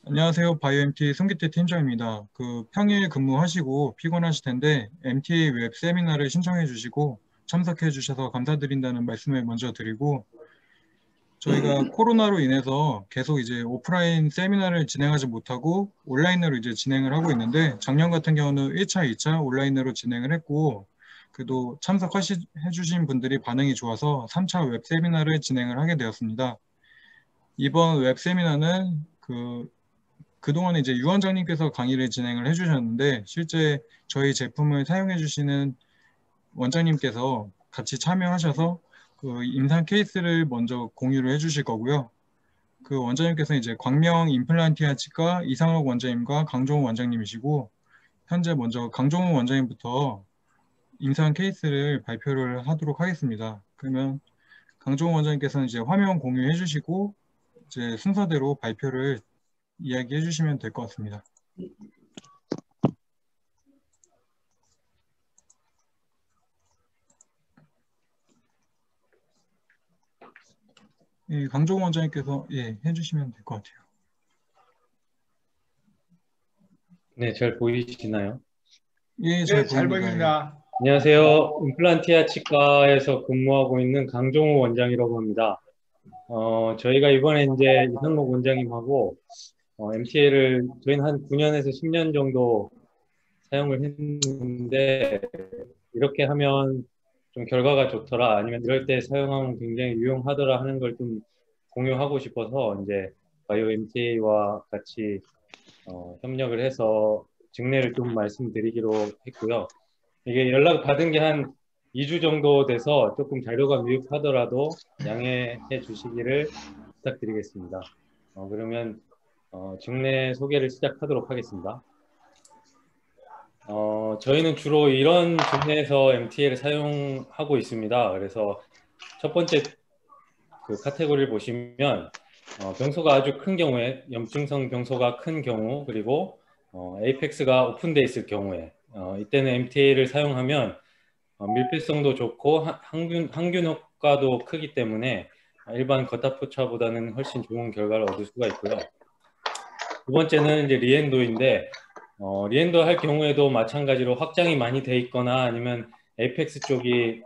안녕하세요. 바이오MT 송기태 팀장입니다. 평일 근무하시고 피곤하실 텐데 MTA 웹 세미나를 신청해 주시고 참석해 주셔서 감사드린다는 말씀을 먼저 드리고, 저희가 코로나로 인해서 계속 이제 오프라인 세미나를 진행하지 못하고 온라인으로 이제 진행을 하고 있는데, 작년 같은 경우는 1차, 2차 온라인으로 진행을 했고, 그래도 참석해 주신 분들이 반응이 좋아서 3차 웹 세미나를 진행을 하게 되었습니다. 이번 웹 세미나는 그동안 이제 유 원장님께서 강의를 진행을 해주셨는데, 실제 저희 제품을 사용해 주시는 원장님께서 같이 참여하셔서 그 임상 케이스를 먼저 공유를 해주실 거고요. 그 원장님께서 이제 광명 임플란티아 치과 이상욱 원장님과 강종우 원장님이시고, 현재 먼저 강종우 원장님부터 임상 케이스를 발표를 하도록 하겠습니다. 그러면 강종우 원장님께서는 이제 화면 공유해 주시고 이제 순서대로 발표를 이야기해 주시면 될 것 같습니다. 예, 강종원 원장님께서 해주시면 될 것 같아요. 네, 잘 보이시나요? 예, 잘 네, 잘 보입니다. 예. 보입니다. 안녕하세요. 임플란티아 치과에서 근무하고 있는 강종우 원장이라고 합니다. 저희가 이번에 이제 이상목 원장님하고 MTA를 저희는 한 9년에서 10년 정도 사용을 했는데, 이렇게 하면 좀 결과가 좋더라, 아니면 이럴 때 사용하면 굉장히 유용하더라 하는 걸 좀 공유하고 싶어서 이제 바이오 MTA와 같이 협력을 해서 증례를 좀 말씀드리기로 했고요. 이게 연락 받은 게 한 2주 정도 돼서 조금 자료가 미흡하더라도 양해해 주시기를 부탁드리겠습니다. 그러면 증례 소개를 시작하도록 하겠습니다. 저희는 주로 이런 증례에서 MTA를 사용하고 있습니다. 그래서 첫 번째 그 카테고리를 보시면 병소가 아주 큰 경우에, 염증성 병소가 큰 경우, 그리고 에이펙스가 오픈되어 있을 경우에 이때는 MTA를 사용하면 밀폐성도 좋고 항균 효과도 크기 때문에 일반 겉타포차보다는 훨씬 좋은 결과를 얻을 수가 있고요. 두 번째는 이제 리엔도인데, 리엔도 할 경우에도 마찬가지로 확장이 많이 돼 있거나 아니면 에이펙스 쪽이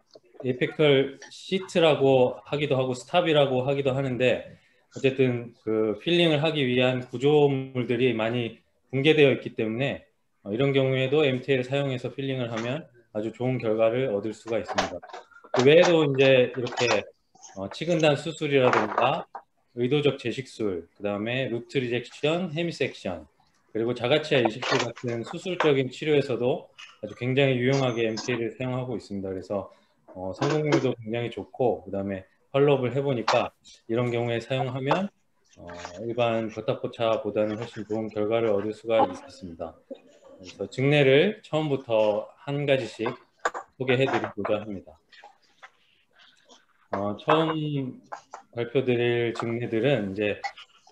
에이펙털 시트라고 하기도 하고 스탑이라고 하기도 하는데, 어쨌든 그 필링을 하기 위한 구조물들이 많이 붕괴되어 있기 때문에 이런 경우에도 MTA를 사용해서 필링을 하면 아주 좋은 결과를 얻을 수가 있습니다. 그 외에도 이제 이렇게 치근단 수술이라든가 의도적 제식술, 그 다음에 루트 리젝션, 헤미섹션, 그리고 자가치아 이식술 같은 수술적인 치료에서도 아주 굉장히 유용하게 MTA를 사용하고 있습니다. 그래서 성공률도 굉장히 좋고, 그 다음에 팔로업을 해보니까 이런 경우에 사용하면 일반 겉타포차보다는 훨씬 좋은 결과를 얻을 수가 있었습니다. 그래서 증례를 처음부터 한 가지씩 소개해드리고자 합니다. 처음 발표드릴 증례들은 이제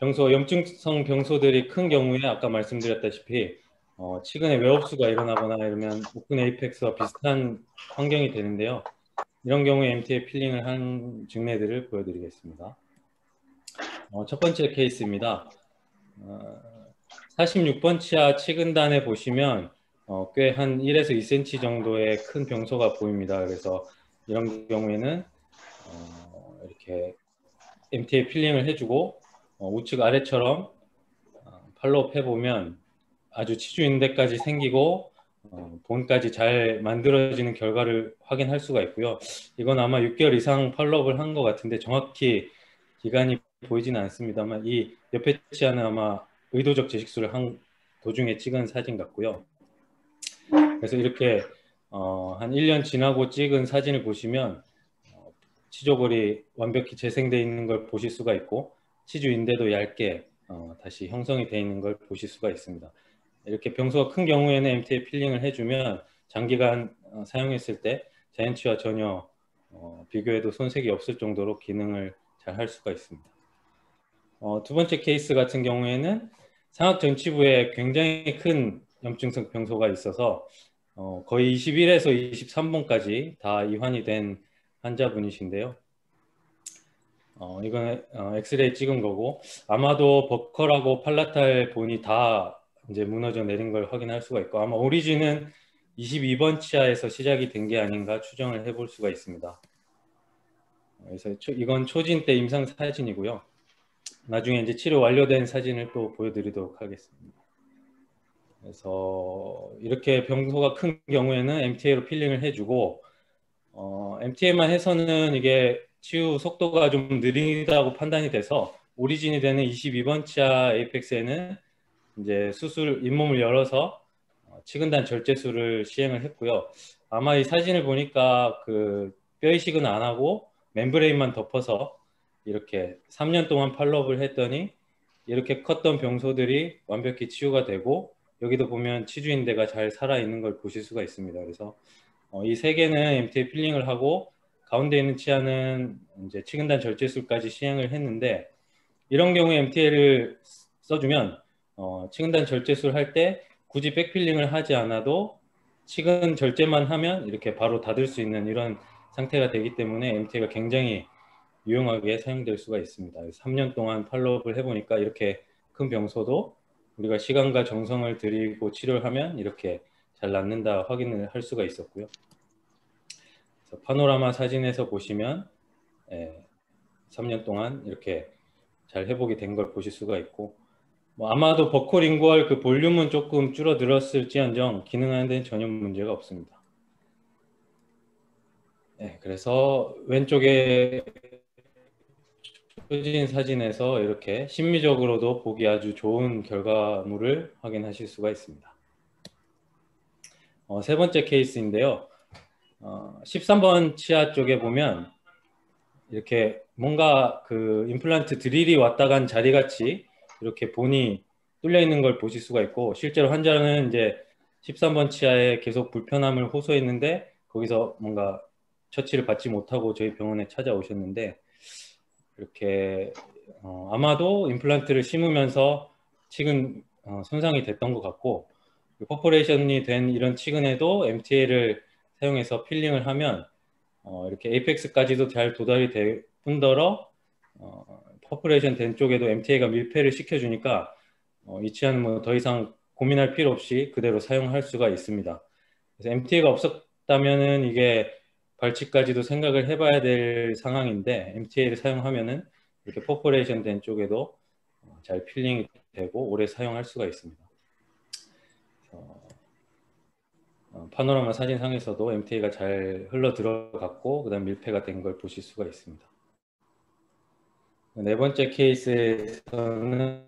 염증성 병소들이 큰 경우에 아까 말씀드렸다시피 치근에 외업수가 일어나거나 이러면 오픈 에이펙스와 비슷한 환경이 되는데요. 이런 경우에 MTA 필링을 한 증례들을 보여드리겠습니다. 첫 번째 케이스입니다. 46번 치아 치근단에 보시면 꽤 한 1에서 2cm 정도의 큰 병소가 보입니다. 그래서 이런 경우에는 이렇게 MTA 필링을 해주고 우측 아래처럼 팔로업 해보면 아주 치주인대까지 생기고 본까지 잘 만들어지는 결과를 확인할 수가 있고요. 이건 아마 6개월 이상 팔로업을 한 것 같은데 정확히 기간이 보이지는 않습니다만, 이 옆에 치아는 아마 의도적 제식술을 한 도중에 찍은 사진 같고요. 그래서 이렇게 한 1년 지나고 찍은 사진을 보시면 치조골이 완벽히 재생되어 있는 걸 보실 수가 있고, 치주인대도 얇게 다시 형성이 되어 있는 걸 보실 수가 있습니다. 이렇게 병소가 큰 경우에는 MTA 필링을 해주면 장기간 사용했을 때 자연치와 전혀 비교해도 손색이 없을 정도로 기능을 잘 할 수가 있습니다. 두 번째 케이스 같은 경우에는 상악 전치부에 굉장히 큰 염증성 병소가 있어서 거의 21에서 23번까지 다 이환이 된 환자분이신데요. 이건 엑스레이 찍은 거고 아마도 버컬하고 팔라탈 본이 다 이제 무너져 내린 걸 확인할 수가 있고 아마 오리진은 22번 치아에서 시작이 된 게 아닌가 추정을 해볼 수가 있습니다. 그래서 이건 초진 때 임상 사진이고요. 나중에 이제 치료 완료된 사진을 또 보여드리도록 하겠습니다. 그래서 이렇게 병소가 큰 경우에는 MTA로 필링을 해주고 MTA만 해서는 이게 치유 속도가 좀 느리다고 판단이 돼서 오리진이 되는 22번 치아 에이펙스에는 이제 수술 잇몸을 열어서 치근단 절제술을 시행을 했고요. 아마 이 사진을 보니까 그 뼈 이식은 안 하고 멤브레인만 덮어서 이렇게 3년 동안 팔로업을 했더니 이렇게 컸던 병소들이 완벽히 치유가 되고 여기도 보면 치주인대가 잘 살아있는 걸 보실 수가 있습니다. 그래서 이 세 개는 MTA 필링을 하고 가운데 있는 치아는 이제 치근단 절제술까지 시행을 했는데 이런 경우에 MTA를 써주면 치근단 절제술 할 때 굳이 백필링을 하지 않아도 치근 절제만 하면 이렇게 바로 닫을 수 있는 이런 상태가 되기 때문에 MTA가 굉장히 유용하게 사용될 수가 있습니다. 3년 동안 팔로업을 해보니까 이렇게 큰 병소도 우리가 시간과 정성을 들이고 치료를 하면 이렇게 잘 낫는다 확인을 할 수가 있었고요. 그래서 파노라마 사진에서 보시면 3년 동안 이렇게 잘 회복이 된 걸 보실 수가 있고 아마도 버콜 인구얼 그 볼륨은 조금 줄어들었을지언정 기능하는 데는 전혀 문제가 없습니다. 그래서 왼쪽에 표진 사진에서 이렇게 심미적으로도 보기 아주 좋은 결과물을 확인하실 수가 있습니다. 세 번째 케이스인데요. 13번 치아 쪽에 보면 이렇게 뭔가 그 임플란트 드릴이 왔다 간 자리같이 이렇게 본이 뚫려 있는 걸 보실 수가 있고 실제로 환자는 이제 13번 치아에 계속 불편함을 호소했는데 거기서 뭔가 처치를 받지 못하고 저희 병원에 찾아오셨는데 이렇게 아마도 임플란트를 심으면서 치근 손상이 됐던 것 같고 퍼포레이션이 된 이런 치근에도 MTA를 사용해서 필링을 하면 이렇게 에이펙스까지도 잘 도달이 될 뿐더러 퍼포레이션 된 쪽에도 MTA가 밀폐를 시켜주니까 이 치아는 뭐 더 이상 고민할 필요 없이 그대로 사용할 수가 있습니다. 그래서 MTA가 없었다면은 이게 발치까지도 생각을 해봐야 될 상황인데 MTA를 사용하면은 이렇게 퍼포레이션 된 쪽에도 잘 필링이 되고 오래 사용할 수가 있습니다. 파노라마 사진상에서도 MTA가 잘 흘러 들어갔고 그다음 밀폐가 된 걸 보실 수가 있습니다. 네 번째 케이스에서는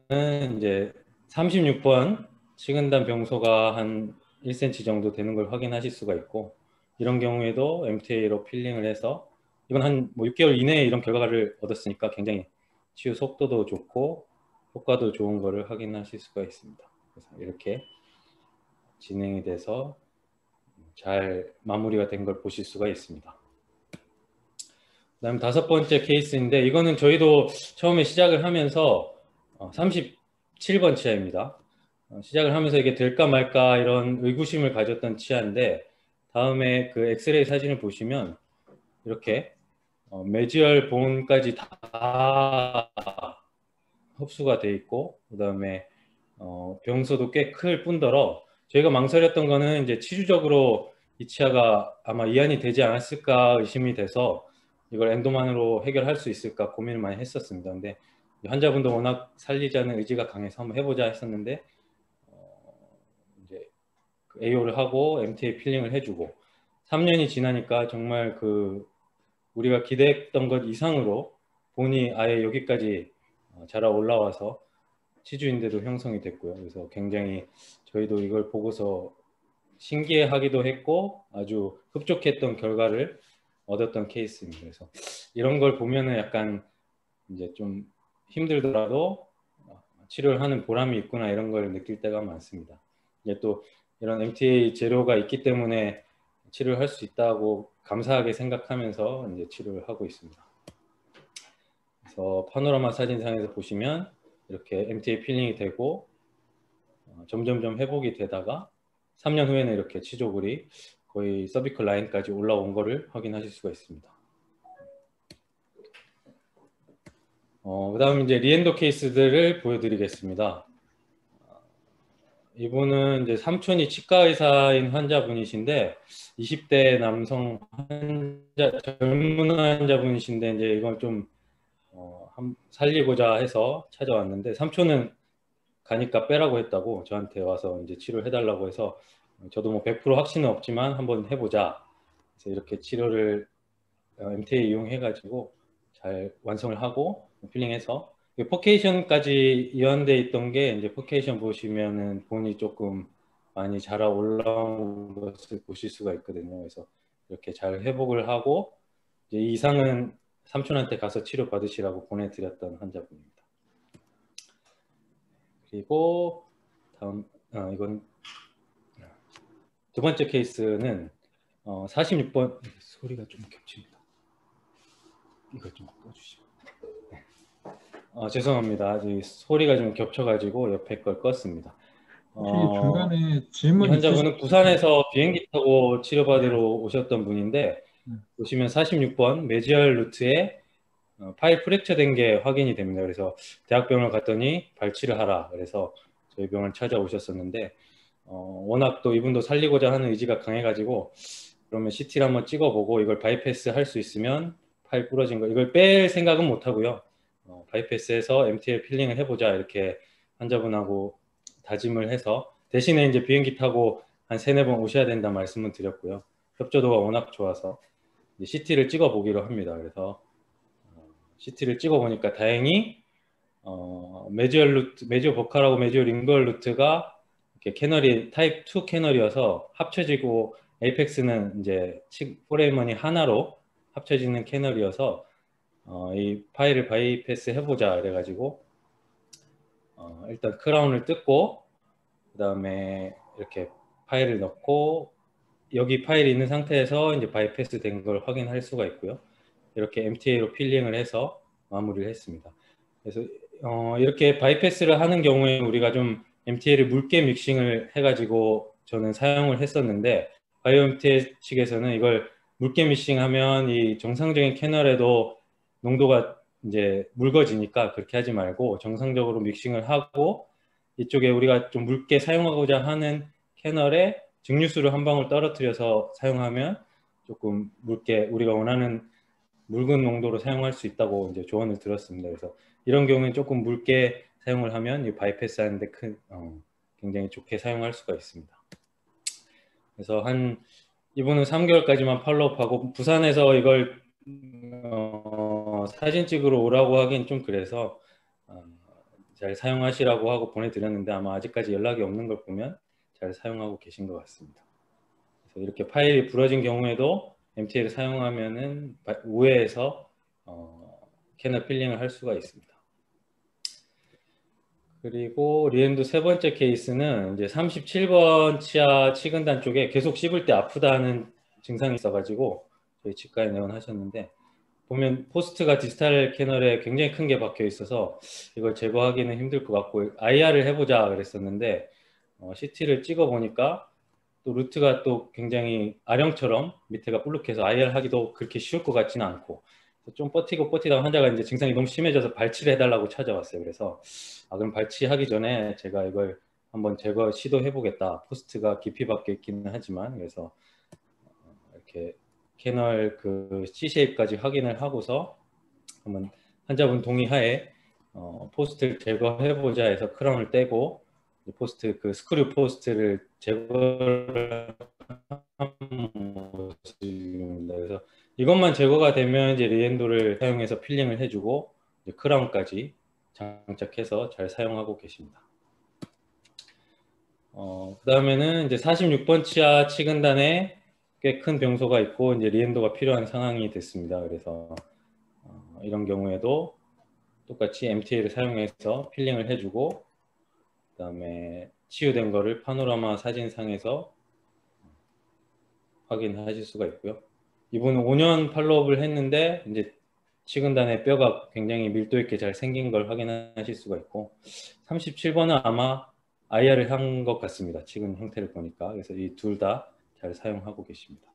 이제 36번 치근단 병소가 한 1cm 정도 되는 걸 확인하실 수가 있고 이런 경우에도 MTA로 필링을 해서 이건 한 뭐 6개월 이내에 이런 결과를 얻었으니까 굉장히 치유 속도도 좋고 효과도 좋은 거를 확인하실 수가 있습니다. 그래서 이렇게 진행이 돼서 잘 마무리가 된 걸 보실 수가 있습니다. 그다음 다섯 번째 케이스인데 이거는 저희도 처음에 시작을 하면서 37번 치아입니다. 시작을 하면서 이게 될까 말까 이런 의구심을 가졌던 치아인데 다음에 그 엑스레이 사진을 보시면 이렇게 메지얼 본까지 다 흡수가 돼 있고 그다음에 병소도 꽤 클 뿐더러 저희가 망설였던 거는 이제 치주적으로 이 치아가 아마 이완이 되지 않았을까 의심이 돼서 이걸 엔도만으로 해결할 수 있을까 고민을 많이 했었습니다. 근데 환자분도 워낙 살리자는 의지가 강해서 한번 해보자 했었는데 이제 AO를 하고 MTA 필링을 해주고 3년이 지나니까 정말 그 우리가 기대했던 것 이상으로 본이 아예 여기까지 자라 올라와서 치주인대도 형성이 됐고요. 그래서 굉장히 저희도 이걸 보고서 신기해하기도 했고 아주 흡족했던 결과를 얻었던 케이스입니다. 그래서 이런 걸 보면은 약간 이제 좀 힘들더라도 치료를 하는 보람이 있구나 이런 걸 느낄 때가 많습니다. 이제 또 이런 MTA 재료가 있기 때문에 치료를 할 수 있다고 감사하게 생각하면서 이제 치료를 하고 있습니다. 그래서 파노라마 사진상에서 보시면 이렇게 MTA 필링이 되고 점점점 회복이 되다가 3년 후에는 이렇게 치조골이 거의 서비컬 라인까지 올라온 거를 확인하실 수가 있습니다. 그다음 이제 리엔도 케이스들을 보여드리겠습니다. 이분은 이제 삼촌이 치과 의사인 환자분이신데 20대 남성 젊은 환자분이신데 이제 이걸 좀 살리고자 해서 찾아왔는데 삼촌은 가니까 빼라고 했다고 저한테 와서 이제 치료를 해달라고 해서 저도 뭐 100% 확신은 없지만 한번 해보자. 그래서 이렇게 치료를 MTA 이용해가지고 잘 완성을 하고 필링해서 포케이션까지 이완돼 있던 게 이제 포케이션 보시면은 본이 조금 많이 자라 올라온 것을 보실 수가 있거든요. 그래서 이렇게 잘 회복을 하고 이제 이상은 삼촌한테 가서 치료 받으시라고 보내드렸던 환자분입니다. 그리고 다음 이건 두 번째 케이스는 46번 소리가 좀 겹칩니다. 이거 좀 꺼주시고. 죄송합니다. 소리가 좀 겹쳐가지고 옆에 걸 껐습니다. 혹시 중간에 이 질문 환자분은 있으시면 부산에서 비행기 타고 치료받으러 오셨던 분인데 음, 보시면 46번 메지얼 루트에 파일 프랙처 된 게 확인이 됩니다. 그래서 대학병원을 갔더니 발치를 하라. 그래서 저희 병원을 찾아오셨었는데 워낙 또 이분도 살리고자 하는 의지가 강해가지고 그러면 CT를 한번 찍어보고 이걸 바이패스 할 수 있으면 파일 부러진 거 이걸 뺄 생각은 못 하고요. 바이패스해서 MTL 필링을 해보자 이렇게 환자분하고 다짐을 해서 대신에 이제 비행기 타고 한 3-4번 오셔야 된다 말씀을 드렸고요. 협조도가 워낙 좋아서 CT를 찍어보기로 합니다. 그래서 CT를 찍어보니까 다행히 메지얼 루트, 메지얼 보컬하고 메지얼 링걸 루트가 이렇게 캐널이 타입 2 캐널이어서 합쳐지고 에이펙스는 이제 포레이먼이 하나로 합쳐지는 캐널이어서 이 파일을 바이패스 해보자 그래가지고 일단 크라운을 뜯고 그 다음에 이렇게 파일을 넣고 여기 파일이 있는 상태에서 이제 바이패스 된 걸 확인할 수가 있고요. 이렇게 MTA로 필링을 해서 마무리를 했습니다. 그래서 이렇게 바이패스를 하는 경우에 우리가 좀 MTA를 묽게 믹싱을 해가지고 저는 사용을 했었는데 바이오 MTA 측에서는 이걸 묽게 믹싱하면 이 정상적인 캐널에도 농도가 이제 묽어지니까 그렇게 하지 말고 정상적으로 믹싱을 하고 이쪽에 우리가 좀 묽게 사용하고자 하는 캐널에 증류수를 한 방울 떨어뜨려서 사용하면 조금 묽게 우리가 원하는 묽은 농도로 사용할 수 있다고 이제 조언을 들었습니다. 그래서 이런 경우는 조금 묽게 사용을 하면 이 바이패스 하는데 굉장히 좋게 사용할 수가 있습니다. 그래서 이분은 3개월까지만 팔로우하고 부산에서 이걸 사진 찍으러 오라고 하긴 좀 그래서 잘 사용하시라고 하고 보내드렸는데 아마 아직까지 연락이 없는 걸 보면 잘 사용하고 계신 것 같습니다. 그래서 이렇게 파일이 부러진 경우에도 MTL을 사용하면은 우회해서 캐널 필링을 할 수가 있습니다. 그리고 리엔도 세 번째 케이스는 이제 37번 치아 치근단 쪽에 계속 씹을 때 아프다는 증상이 있어가지고 저희 치과에 내원하셨는데 보면 포스트가 디스탈 캐널에 굉장히 큰 게 박혀 있어서 이걸 제거하기는 힘들 것 같고 IR을 해보자 그랬었는데 CT를 찍어 보니까 또 루트가 또 굉장히 아령처럼 밑에가 볼록해서 IR 하기도 그렇게 쉬울 것 같지는 않고 좀 버티다가 환자가 이제 증상이 너무 심해져서 발치를 해달라고 찾아왔어요. 그래서 그럼 발치하기 전에 제가 이걸 한번 제거 시도해 보겠다. 포스트가 깊이 박혀 있기는 하지만 그래서 이렇게 캐널 그 C 쉐입까지 확인을 하고서 한번 환자분 동의하에 포스트를 제거해 보자 해서 크라운을 떼고 포스트 그 스크류 포스트를 제거를 한 모습입니다. 그래서 이것만 제거가 되면 이제 리엔도를 사용해서 필링을 해주고 크라운까지 장착해서 잘 사용하고 계십니다. 그 다음에는 이제 46번 치아 치근단에 꽤 큰 병소가 있고 이제 리엔도가 필요한 상황이 됐습니다. 그래서 이런 경우에도 똑같이 MTA를 사용해서 필링을 해주고 그 다음에 치유된 거를 파노라마 사진상에서 확인하실 수가 있고요. 이분은 5년 팔로업을 했는데 이제 치근단의 뼈가 굉장히 밀도 있게 잘 생긴 걸 확인하실 수가 있고 37번은 아마 IR을 한 것 같습니다. 치근 형태를 보니까. 그래서 이 둘 다 잘 사용하고 계십니다.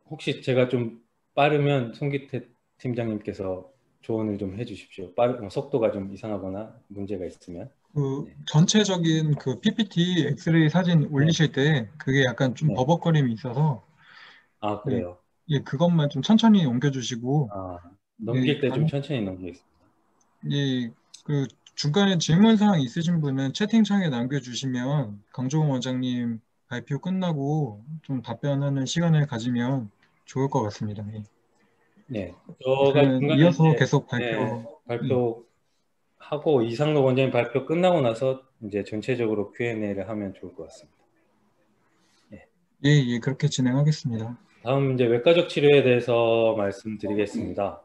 혹시 제가 좀 빠르면 손기태 팀장님께서 조언을 좀 해주십시오. 속도가 좀 이상하거나 문제가 있으면. 그 네. 전체적인 그 PPT 엑스레이 사진 네. 올리실 때 그게 약간 좀 네. 버벅거림이 있어서 아, 예, 그래요. 예, 그것만 좀 천천히 옮겨주시고 아, 예, 넘길 때 좀 천천히 넘기겠습니다. 예, 그 중간에 질문 사항 있으신 분은 채팅창에 남겨주시면 강종원 원장님 발표 끝나고 좀 답변하는 시간을 가지면 좋을 것 같습니다. 예. 네. 제가 그러면 중간에 이어서 이제 계속 네, 발표. 예, 발표하고 이상록 원장님 발표 끝나고 나서 이제 전체적으로 Q&A를 하면 좋을 것 같습니다. 네. 예, 예, 그렇게 진행하겠습니다. 다음 이제 외과적 치료에 대해서 말씀드리겠습니다.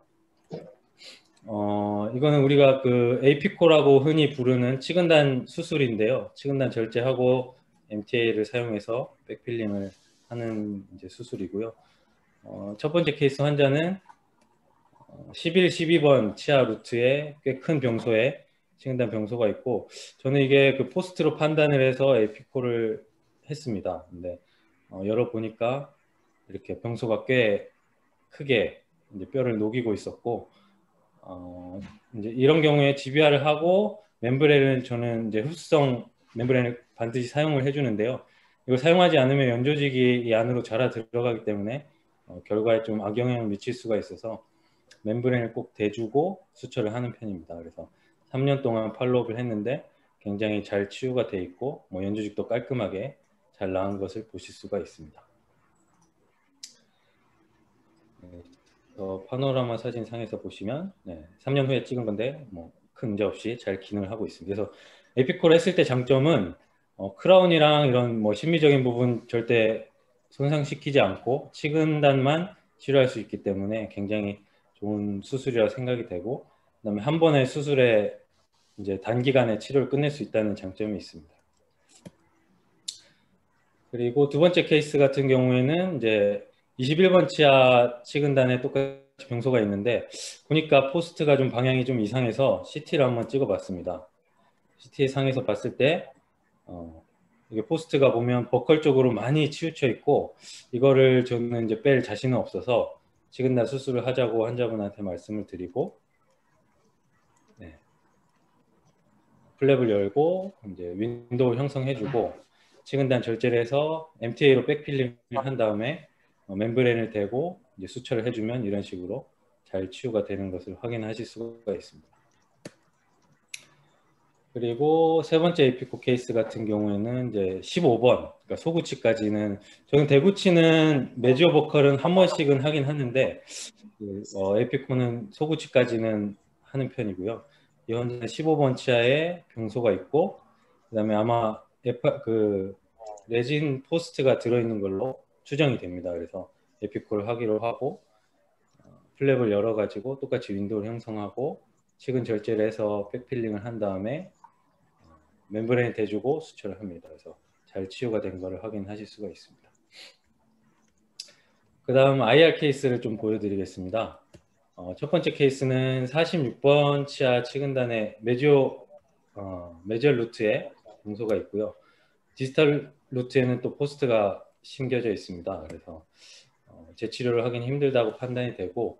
이거는 우리가 그 에이피코라고 흔히 부르는 치근단 수술인데요. 치근단 절제하고 MTA를 사용해서 백필링을 하는 이제 수술이고요. 첫 번째 케이스 환자는 11, 12번 치아 루트에 꽤 큰 병소에 치근단 병소가 있고, 저는 이게 그 포스트로 판단을 해서 에피코를 했습니다. 근데 열어보니까 이렇게 병소가 꽤 크게 이제 뼈를 녹이고 있었고, 이제 이런 경우에 GBR을 하고 멤브레인은 저는 이제 흡수성 멤브레인을 반드시 사용을 해주는데요. 이거 사용하지 않으면 연조직이 이 안으로 자라 들어가기 때문에 결과에 좀 악영향을 미칠 수가 있어서 멤브레인을 꼭 대주고 수처를 하는 편입니다. 그래서 3년 동안 팔로우업을 했는데 굉장히 잘 치유가 돼 있고 뭐 연조직도 깔끔하게 잘 나은 것을 보실 수가 있습니다. 네, 파노라마 사진 상에서 보시면 3년 후에 찍은 건데 뭐 큰 문제 없이 잘 기능을 하고 있습니다. 그래서 에피콜 했을 때 장점은 크라운이랑 이런 뭐 심미적인 부분 절대 손상시키지 않고 치근단만 치료할 수 있기 때문에 굉장히 좋은 수술이라 생각이 되고, 그다음에 한 번의 수술에 이제 단기간에 치료를 끝낼 수 있다는 장점이 있습니다. 그리고 두 번째 케이스 같은 경우에는 이제 21번 치아 치근단에 똑같이 병소가 있는데 보니까 포스트가 좀 방향이 좀 이상해서 CT를 한번 찍어봤습니다. CT 상에서 봤을 때 이게 포스트가 보면 버컬 쪽으로 많이 치우쳐 있고 이거를 저는 이제 뺄 자신은 없어서 치근단 수술을 하자고 환자분한테 말씀을 드리고, 네, 플랩을 열고 이제 윈도우 형성해주고 치근단 절제를 해서 MTA로 백필링을 한 다음에 멤브레인을 대고 이제 수처를 해주면 이런 식으로 잘 치유가 되는 것을 확인하실 수가 있습니다. 그리고 세 번째 에피코 케이스 같은 경우에는 이제 15번, 그러니까 소구치까지는, 저는 대구치는 메지오 보컬은 한 번씩은 하긴 하는데 에피코는 소구치까지는 하는 편이고요. 이 환자는 15번 치아에 병소가 있고 그다음에 아마 그 레진 포스트가 들어있는 걸로 추정이 됩니다. 그래서 에피코를 하기로 하고 플랩을 열어가지고 똑같이 윈도우를 형성하고 치근 절제를 해서 백필링을 한 다음에 멤브레인 대주고 수처를 합니다. 그래서 잘 치유가 된 것을 확인하실 수가 있습니다. 그 다음 IR 케이스를 좀 보여드리겠습니다. 첫 번째 케이스는 46번 치아 치근단의 메지얼 루트에 동소가 있고요. 디지털 루트에는 또 포스트가 심겨져 있습니다. 그래서 재치료를 하긴 힘들다고 판단이 되고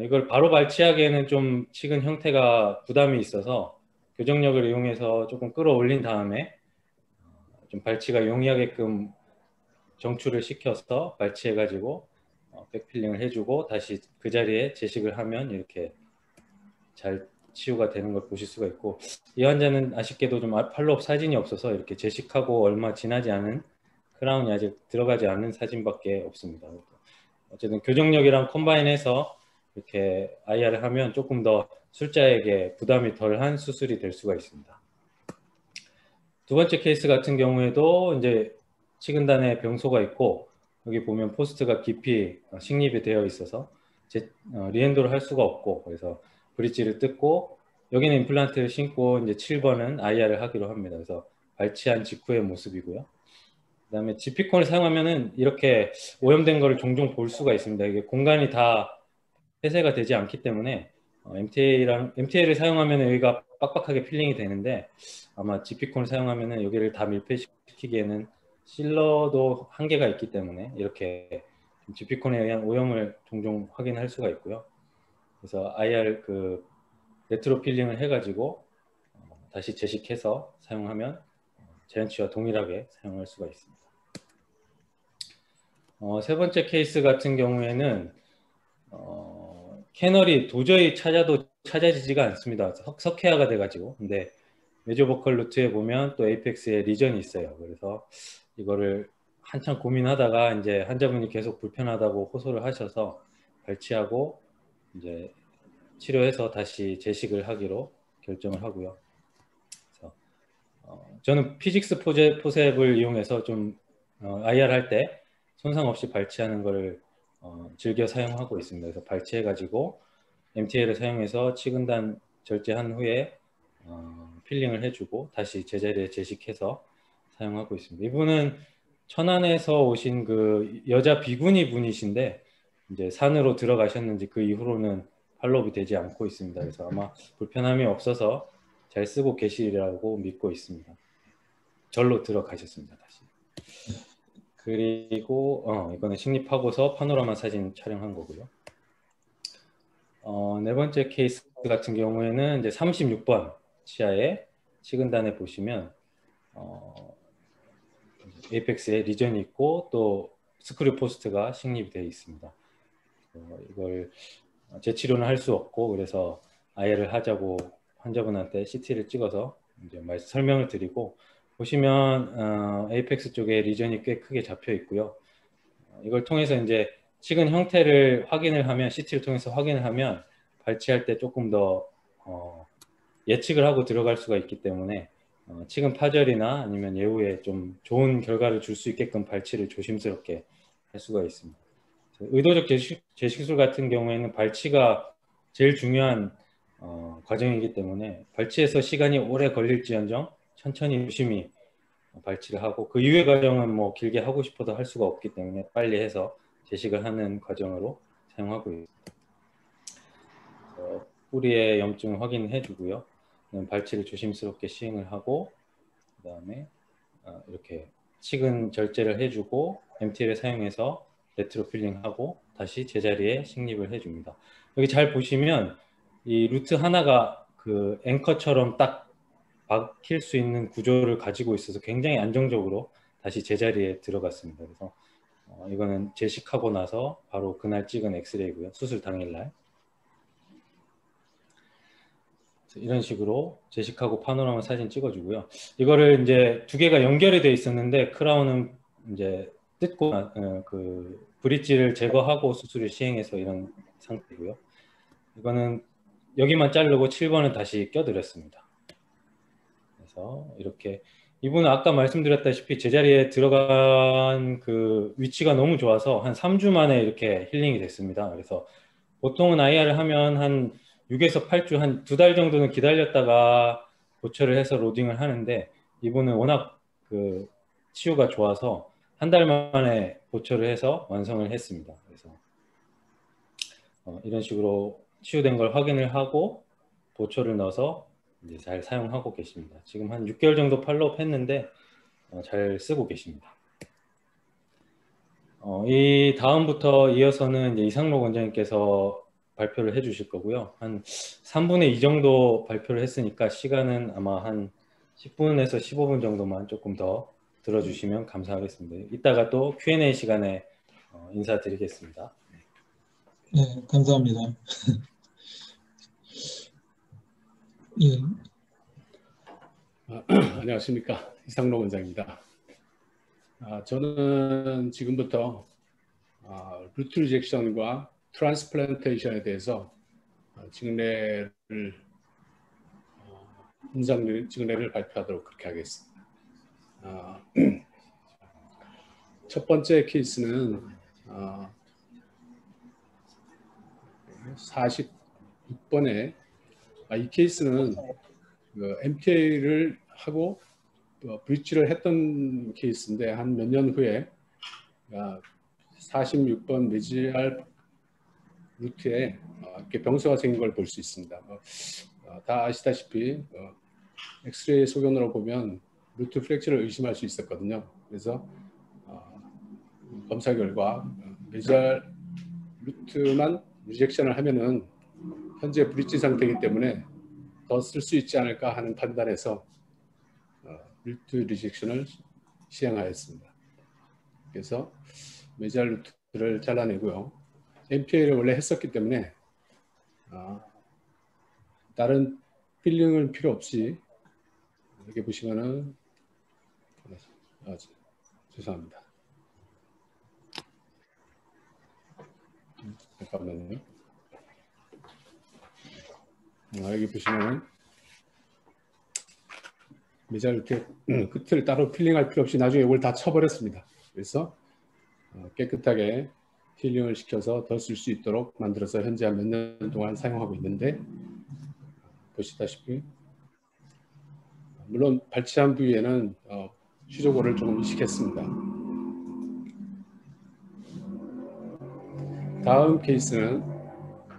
이걸 바로 발치하기에는 좀 치근 형태가 부담이 있어서 교정력을 이용해서 조금 끌어올린 다음에 좀 발치가 용이하게끔 정출을 시켜서 발치해가지고 백필링을 해주고 다시 그 자리에 재식을 하면 이렇게 잘 치유가 되는 걸 보실 수가 있고, 이 환자는 아쉽게도 좀 팔로업 사진이 없어서 이렇게 재식하고 얼마 지나지 않은 크라운이 아직 들어가지 않은 사진밖에 없습니다. 어쨌든 교정력이랑 컴바인해서 이렇게 IR을 하면 조금 더 술자에게 부담이 덜한 수술이 될 수가 있습니다. 두 번째 케이스 같은 경우에도 이제 치근단에 병소가 있고 여기 보면 포스트가 깊이 식립이 되어 있어서 리엔도를 할 수가 없고, 그래서 브릿지를 뜯고 여기는 임플란트를 신고 이제 7번은 IR을 하기로 합니다. 그래서 발치한 직후의 모습이고요. 그다음에 지피콘을 사용하면은 이렇게 오염된 거를 종종 볼 수가 있습니다. 이게 공간이 다 폐쇄가 되지 않기 때문에 MTA를 사용하면 여기가 빡빡하게 필링이 되는데 아마 지피콘을 사용하면 여기를 다 밀폐시키기에는 실러도 한계가 있기 때문에 이렇게 지피콘에 의한 오염을 종종 확인할 수가 있고요. 그래서 IR 그 레트로 필링을 해가지고 다시 재식해서 사용하면 제한치와 동일하게 사용할 수가 있습니다. 세 번째 케이스 같은 경우에는 캐널이 도저히 찾아도 찾아지지가 않습니다. 석회화가 돼가지고. 근데 메저 보컬 루트에 보면 또 에이펙스에 리전이 있어요. 그래서 이거를 한참 고민하다가 이제 환자분이 계속 불편하다고 호소를 하셔서 발치하고 이제 치료해서 다시 재식을 하기로 결정을 하고요. 그래서 저는 피직스 포셉을 이용해서 좀 IR 할 때 손상 없이 발치하는 것을 즐겨 사용하고 있습니다. 그래서 발치해가지고 MTL을 사용해서 치근단 절제한 후에 필링을 해주고 다시 제자리에 재식해서 사용하고 있습니다. 이분은 천안에서 오신 그 여자 비구니 분이신데 이제 산으로 들어가셨는지 그 이후로는 팔로업이 되지 않고 있습니다. 그래서 아마 불편함이 없어서 잘 쓰고 계시리라고 믿고 있습니다. 절로 들어가셨습니다. 다시. 그리고 이거는 식립하고서 파노라마 사진 촬영한 거고요. 네 번째 케이스 같은 경우에는 이제 36번 치아에 치근단에 보시면 에이펙스에 리전이 있고 또 스크류 포스트가 식립이 되어 있습니다. 이걸 재치료는 할 수 없고 그래서 IR을 하자고 환자분한테 CT를 찍어서 이제 설명을 드리고 보시면 에이펙스 쪽에 리전이 꽤 크게 잡혀 있고요. 이걸 통해서 이제 치근 형태를 확인을 하면 CT를 통해서 확인을 하면 발치할 때 조금 더 예측을 하고 들어갈 수가 있기 때문에 치근 파절이나 아니면 예후에 좀 좋은 결과를 줄 수 있게끔 발치를 조심스럽게 할 수가 있습니다. 의도적 재식술 같은 경우에는 발치가 제일 중요한 과정이기 때문에 발치에서 시간이 오래 걸릴지언정 천천히 조심히 발치를 하고 그 이후의 과정은 뭐 길게 하고 싶어도 할 수가 없기 때문에 빨리 해서 재식을 하는 과정으로 사용하고 있습니다. 뿌리의 염증을 확인해 주고요. 발치를 조심스럽게 시행을 하고 그 다음에 이렇게 치근 절제를 해주고 MTL을 사용해서 레트로 필링하고 다시 제자리에 식립을 해줍니다. 여기 잘 보시면 이 루트 하나가 그 앵커처럼 딱 박힐 수 있는 구조를 가지고 있어서 굉장히 안정적으로 다시 제자리에 들어갔습니다. 그래서 이거는 재식하고 나서 바로 그날 찍은 엑스레이고요. 수술 당일날. 이런 식으로 재식하고 파노라마 사진 찍어주고요. 이거를 이제 두 개가 연결이 돼 있었는데 크라운은 이제 뜯고 그 브릿지를 제거하고 수술을 시행해서 이런 상태고요. 이거는 여기만 자르고 7번은 다시 껴드렸습니다. 그래서 이렇게 이분은 아까 말씀드렸다시피 제자리에 들어간 그 위치가 너무 좋아서 한 3주 만에 이렇게 힐링이 됐습니다. 그래서 보통은 IR을 하면 한 6에서 8주 한 2달 정도는 기다렸다가 보철을 해서 로딩을 하는데 이분은 워낙 그 치유가 좋아서 한 달 만에 보철을 해서 완성을 했습니다. 그래서 이런 식으로 치유된 걸 확인을 하고 보철을 넣어서 이제 잘 사용하고 계십니다. 지금 한 6개월 정도 팔로업 했는데 잘 쓰고 계십니다. 이 다음부터 이어서는 이제 이상록 원장님께서 발표를 해주실 거고요. 한 3분의 2 정도 발표를 했으니까 시간은 아마 한 10분에서 15분 정도만 조금 더 들어주시면 감사하겠습니다. 이따가 또 Q&A 시간에 인사드리겠습니다. 네, 감사합니다. 예. 안녕하십니까. 이상록 원장입니다. 저는 지금부터 루트 리젝션과 트랜스플란테이션에 대해서 임상 증례를 발표하도록 그렇게 하겠습니다. 첫 번째 케이스는 46번에 이 케이스는 MTA를 하고 브릿지를 했던 케이스인데 한 몇 년 후에 46번 메지알 루트에 이렇게 병소가 생긴 걸 볼 수 있습니다. 다 아시다시피 엑스레이 소견으로 보면 루트 프랙처를 의심할 수 있었거든요. 그래서 검사 결과 메지알 루트만 리젝션을 하면은 현재 브릿지 상태이기 때문에 더 쓸 수 있지 않을까 하는 판단에서 루트 리젝션을 시행하였습니다. 그래서 메지알 루트를 잘라내고요. MTA를 원래 했었기 때문에 다른 필링을 필요 없이 여기 보시면은 죄송합니다. 잠깐만요. 여기 보시면은 메지알 루트 끝을 따로 필링할 필요 없이 나중에 이걸 다 쳐버렸습니다. 그래서 깨끗하게 필링을 시켜서 더 쓸 수 있도록 만들어서 현재 한 몇 년 동안 사용하고 있는데, 보시다시피 물론 발치한 부위에는 수조고를 조금 이식했습니다. 다음 케이스는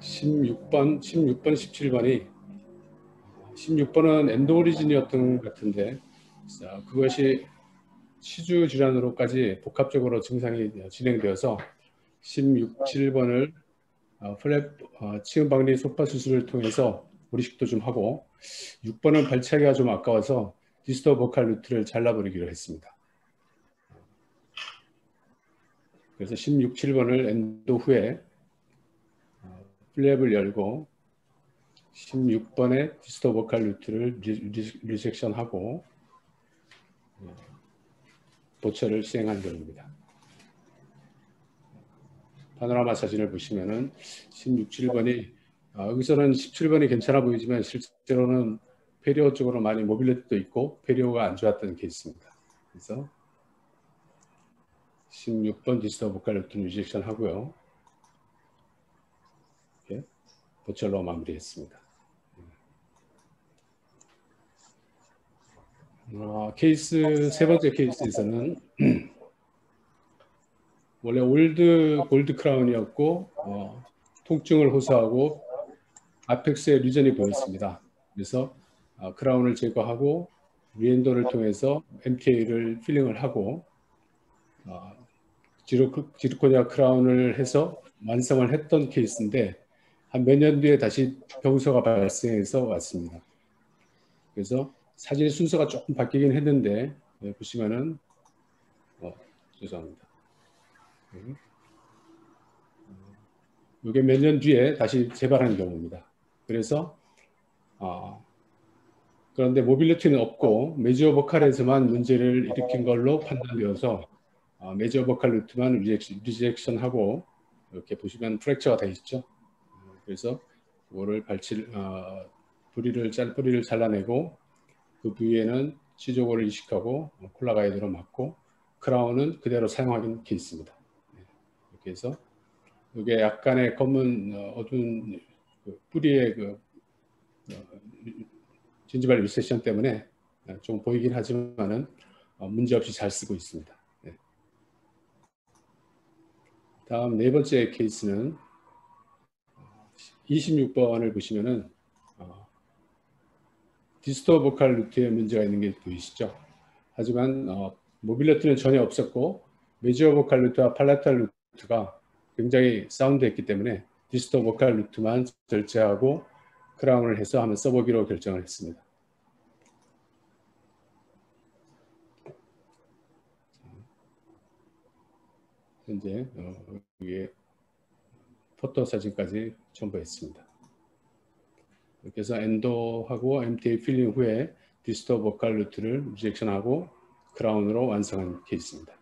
16번, 17번이 16번은 엔도 오리진이었던 것 같은데, 자, 그것이 치주 질환으로까지 복합적으로 증상이 진행되어서 17번을 플랩 치음 박리 소파 수술을 통해서 우리식도 좀 하고, 6번은 발치하기가 좀 아까워서 디스토 보컬 루트를 잘라버리기로 했습니다. 그래서 16, 7번을 엔도 후에 플랩을 열고 16번에 디스토 보컬 루트를 리섹션하고 보철을 시행한 경우입니다. 파노라마 사진을 보시면은 16, 7번이 여기서는 17번이 괜찮아 보이지만 실제로는 페리오 쪽으로 많이 모빌리티도 있고 페리오가 안 좋았던 케이스입니다. 그래서 16번 디스토 보컬 루트 리젝션 하고요. 이렇게 보철로 마무리했습니다. 케이스 세 번째 케이스에서는 원래 올드 골드 크라운이었고 통증을 호소하고 아펙스의 리전이 보였습니다. 그래서 크라운을 제거하고 리엔도를 통해서 MTA를 필링을 하고 지르코니아 크라운을 해서 완성을 했던 케이스인데 한 몇 년 뒤에 다시 병소가 발생해서 왔습니다. 그래서 사진 순서가 조금 바뀌긴 했는데 보시면은 죄송합니다. 이게 몇 년 뒤에 다시 재발한 경우입니다. 그래서 그런데 모빌리티는 없고 메지어 보컬에서만 문제를 일으킨 걸로 판단되어서 메지어 보컬 루트만 리젝션하고 이렇게 보시면 프랙처가 돼 있죠. 그래서 그거를 뿌리를 잘라내고 그 부위에는 치조고를 이식하고 콜라 가이드로 막고 크라운은 그대로 사용하는 케이스입니다. 이렇게 해서 이게 약간의 검은 어두운 뿌리의 진지발 리세션 때문에 좀 보이긴 하지만은 문제없이 잘 쓰고 있습니다. 네. 다음 네 번째 케이스는 26번을 보시면은 디스토 보컬 루트에 문제가 있는 게 보이시죠? 하지만 모빌리티는 전혀 없었고 메지어 보컬 루트와 팔라탈 루트가 굉장히 사운드했기 때문에 디스토 보컬 루트만 절제하고 크라운을 해서 한번 써보기로 결정을 했습니다. 현재 위에 포토 사진까지 첨부했습니다. 이렇게 해서 엔도하고 MTA 필링 후에 디스토 보컬 루트를 리젝션하고 크라운으로 완성한 케이스입니다.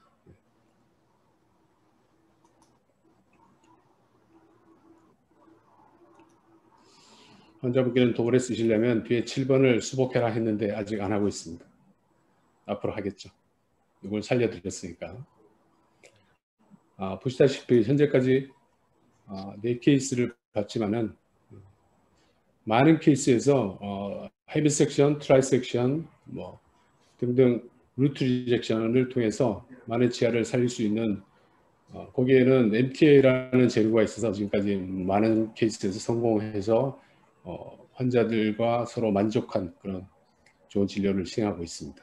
환자분께는 도구를 쓰시려면 뒤에 7번을 수복해라 했는데 아직 안 하고 있습니다. 앞으로 하겠죠. 이걸 살려드렸으니까. 보시다시피 현재까지 4케이스를 봤지만은 많은 케이스에서 헤비 섹션, 트라이 섹션 뭐 등등 루트 리젝션을 통해서 많은 치아를 살릴 수 있는 거기에는 MTA라는 재료가 있어서 지금까지 많은 케이스에서 성공해서 환자들과 서로 만족한 그런 좋은 진료를 시행하고 있습니다.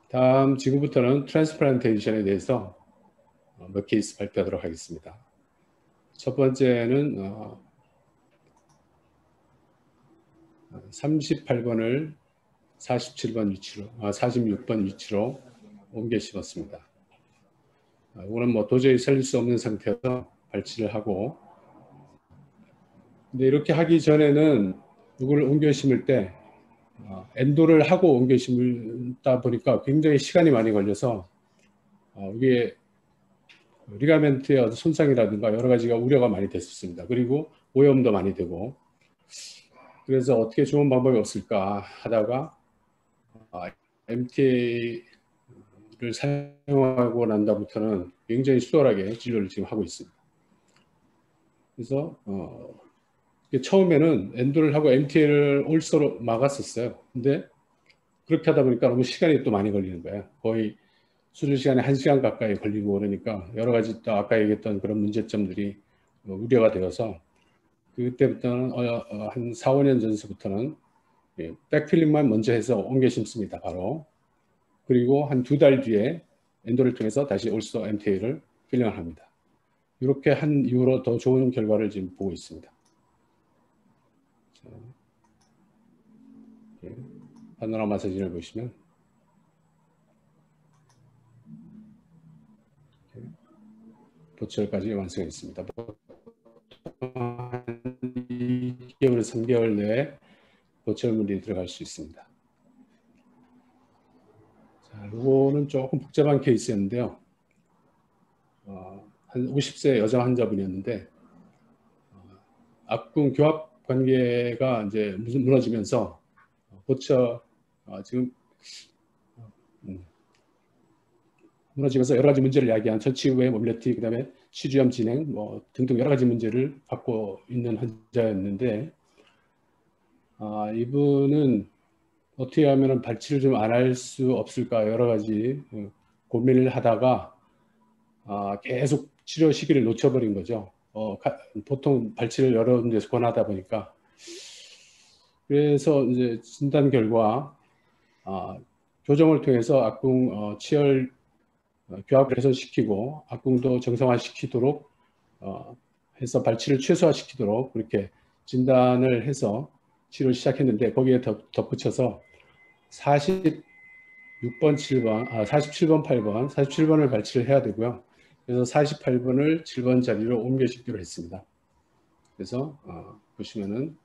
다음 지금부터는 트랜스플란테이션에 대해서 몇 케이스 발표하도록 하겠습니다. 첫 번째는 38번을 47번 위치로, 46번 위치로 옮겨 심었습니다. 이거는 뭐 도저히 살릴 수 없는 상태여서 발치를 하고, 근데 이렇게 하기 전에는 이걸 옮겨 심을 때 엔도를 하고 옮겨 심다 보니까 굉장히 시간이 많이 걸려서 이게 리가멘트의 손상이라든가 여러 가지가 우려가 많이 됐었습니다. 그리고 오염도 많이 되고, 그래서 어떻게 좋은 방법이 없을까 하다가 MTA를 사용하고 난 다음부터는 굉장히 수월하게 진료를 지금 하고 있습니다. 그래서 처음에는 엔도를 하고 MTA를 올서로 막았었어요. 근데 그렇게 하다 보니까 너무 시간이 또 많이 걸리는 거예요. 거의 수술 시간에 1시간 가까이 걸리고 그러니까 여러 가지 또 아까 얘기했던 그런 문제점들이 우려가 되어서 그때부터는 한 4, 5년 전서부터는 백필링만 먼저 해서 옮겨 심습니다. 바로. 그리고 한 2달 뒤에 엔도를 통해서 다시 올서 MTA를 필링을 합니다. 이렇게 한 이후로 더 좋은 결과를 지금 보고 있습니다. 파노라마 사진을 보시면 보철까지 완성했습니다. 2개월, 3개월 내에 보철물이 들어갈 수 있습니다. 자, 이거는 조금 복잡한 케이스였는데요. 한 50세 여자 환자분이었는데 악궁 교합 관계가 이제 무너지면서 보철 지금 무너지면서 여러 가지 문제를 야기한 처치 후에 모빌리티, 그다음에 치주염 진행 등등 여러 가지 문제를 갖고 있는 환자였는데 이분은 어떻게 하면 발치를 좀 안 할 수 없을까 여러 가지 고민을 하다가 계속 치료 시기를 놓쳐버린 거죠. 보통 발치를 여러 군데서 권하다 보니까 그래서 이제 진단 결과 교정을 통해서 악궁 치열 교합을 개선시키고 악궁도 정상화시키도록 해서 발치를 최소화시키도록 그렇게 진단을 해서 치료를 시작했는데 거기에 덧붙여서 46번, 7번, 47번, 8번, 47번을 발치를 해야 되고요. 그래서 48번을 7번 자리로 옮겨짓기로 했습니다. 그래서 보시면은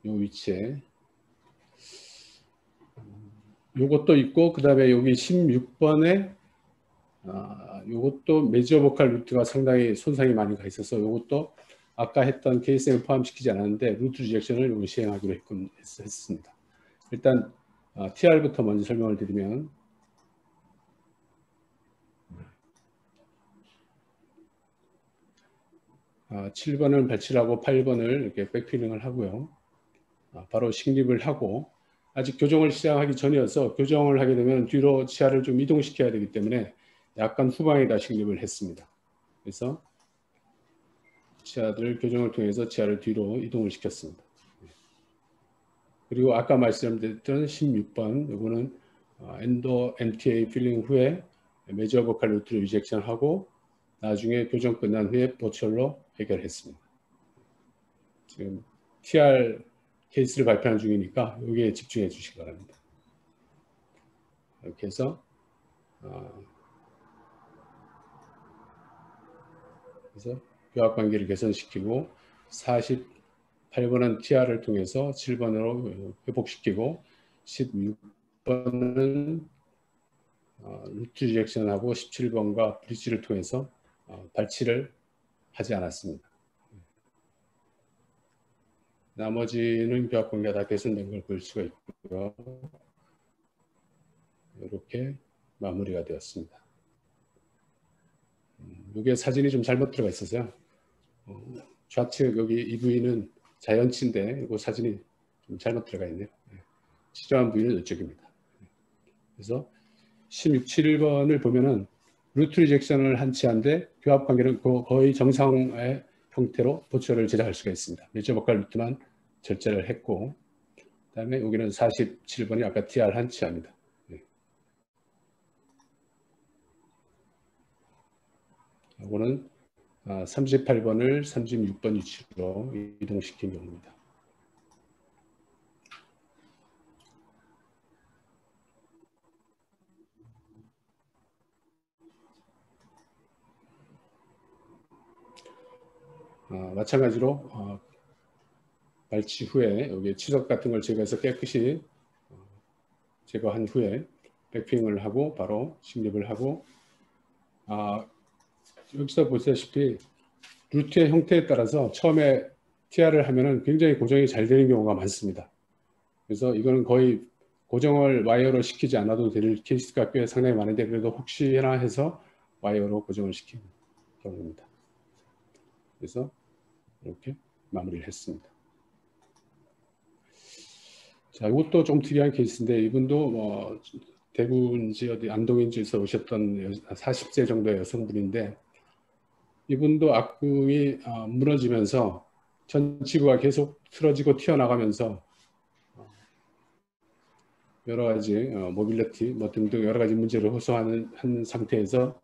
이 위치에 요것도 있고 그 다음에 여기 16번에 요것도 메지어 보컬 루트가 상당히 손상이 많이 가 있어서 요것도 아까 했던 케이스에 포함시키지 않았는데 루트 리젝션을 시행하기로 했습니다. 일단 TR부터 먼저 설명을 드리면 7번을 발치하고 8번을 이렇게 백필링을 하고요. 바로 식립을 하고 아직 교정을 시작하기 전이어서 교정을 하게 되면 뒤로 치아를 좀 이동시켜야 되기 때문에 약간 후방에다 식립을 했습니다. 그래서 치아들 교정을 통해서 치아를 뒤로 이동을 시켰습니다. 그리고 아까 말씀드렸던 16번 이거는 엔도 MTA 필링 후에 메지어 보컬 루트를 리젝션하고 나중에 교정 끝난 후에 보철로 해결했습니다. 지금 TR 케이스를 발표하는 중이니까 여기에 집중해 주시기 바랍니다. 이렇게 해서 교합 관계를 개선시키고 48번은 TR을 통해서 7번으로 회복시키고 16번은 루트 리젝션하고 17번과 브릿지를 통해서 발치를 하지 않았습니다. 나머지는 교합 관계가 다 개선된 걸 볼 수가 있고요. 이렇게 마무리가 되었습니다. 이게 사진이 좀 잘못 들어가 있어서요. 좌측 여기 이 부위는 자연치인데 이 사진이 좀 잘못 들어가 있네요. 치료한 부위는 이쪽입니다. 그래서 16, 7번을 보면은 루트 리젝션을 한 치아인데 교합 관계는 거의 정상의 형태로 보철을 제작할 수가 있습니다. 메지어 보컬 루트만 절제를 했고 그다음에 여기는 47번이 아까 TR 한 치아입니다. 이거는 38번을 36번 위치로 이동시킨 경우입니다. 마찬가지로 발치 후에 여기 치석 같은 걸 제거해서 깨끗이 제거한 후에 백핑을 하고 바로 식립을 하고 여기서 보시다시피 루트의 형태에 따라서 처음에 TR을 하면은 굉장히 고정이 잘 되는 경우가 많습니다. 그래서 이거는 거의 고정을 와이어로 시키지 않아도 될 케이스가 꽤 상당히 많은데 그래도 혹시나 해서 와이어로 고정을 시킨 경우입니다. 그래서 이렇게 마무리를 했습니다. 자, 이것도 좀 특이한 케이스인데 이분도 대구인지 어디 안동인지에서 오셨던 40세 정도의 여성분인데 이분도 악궁이 무너지면서 전치구가 계속 틀어지고 튀어나가면서 여러 가지 모빌리티 등등 여러 가지 문제를 호소하는 한 상태에서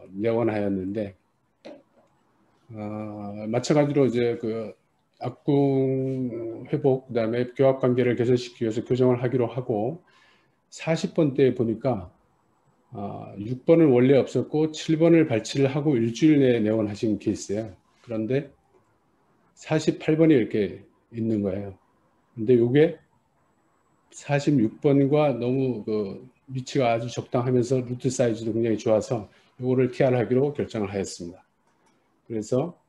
내원하였는데 마찬가지로 이제 그 악궁 회복 그다음에 교합 관계를 개선시키기 위해서 교정을 하기로 하고 40번 때 보니까 6번은 원래 없었고 7번을 발치를 하고 일주일 내에 내원하신 케이스예요. 그런데 48번이 이렇게 있는 거예요. 근데 이게 46번과 너무 그 위치가 아주 적당하면서 루트 사이즈도 굉장히 좋아서 이거를 TR하기로 결정을 하였습니다. 그래서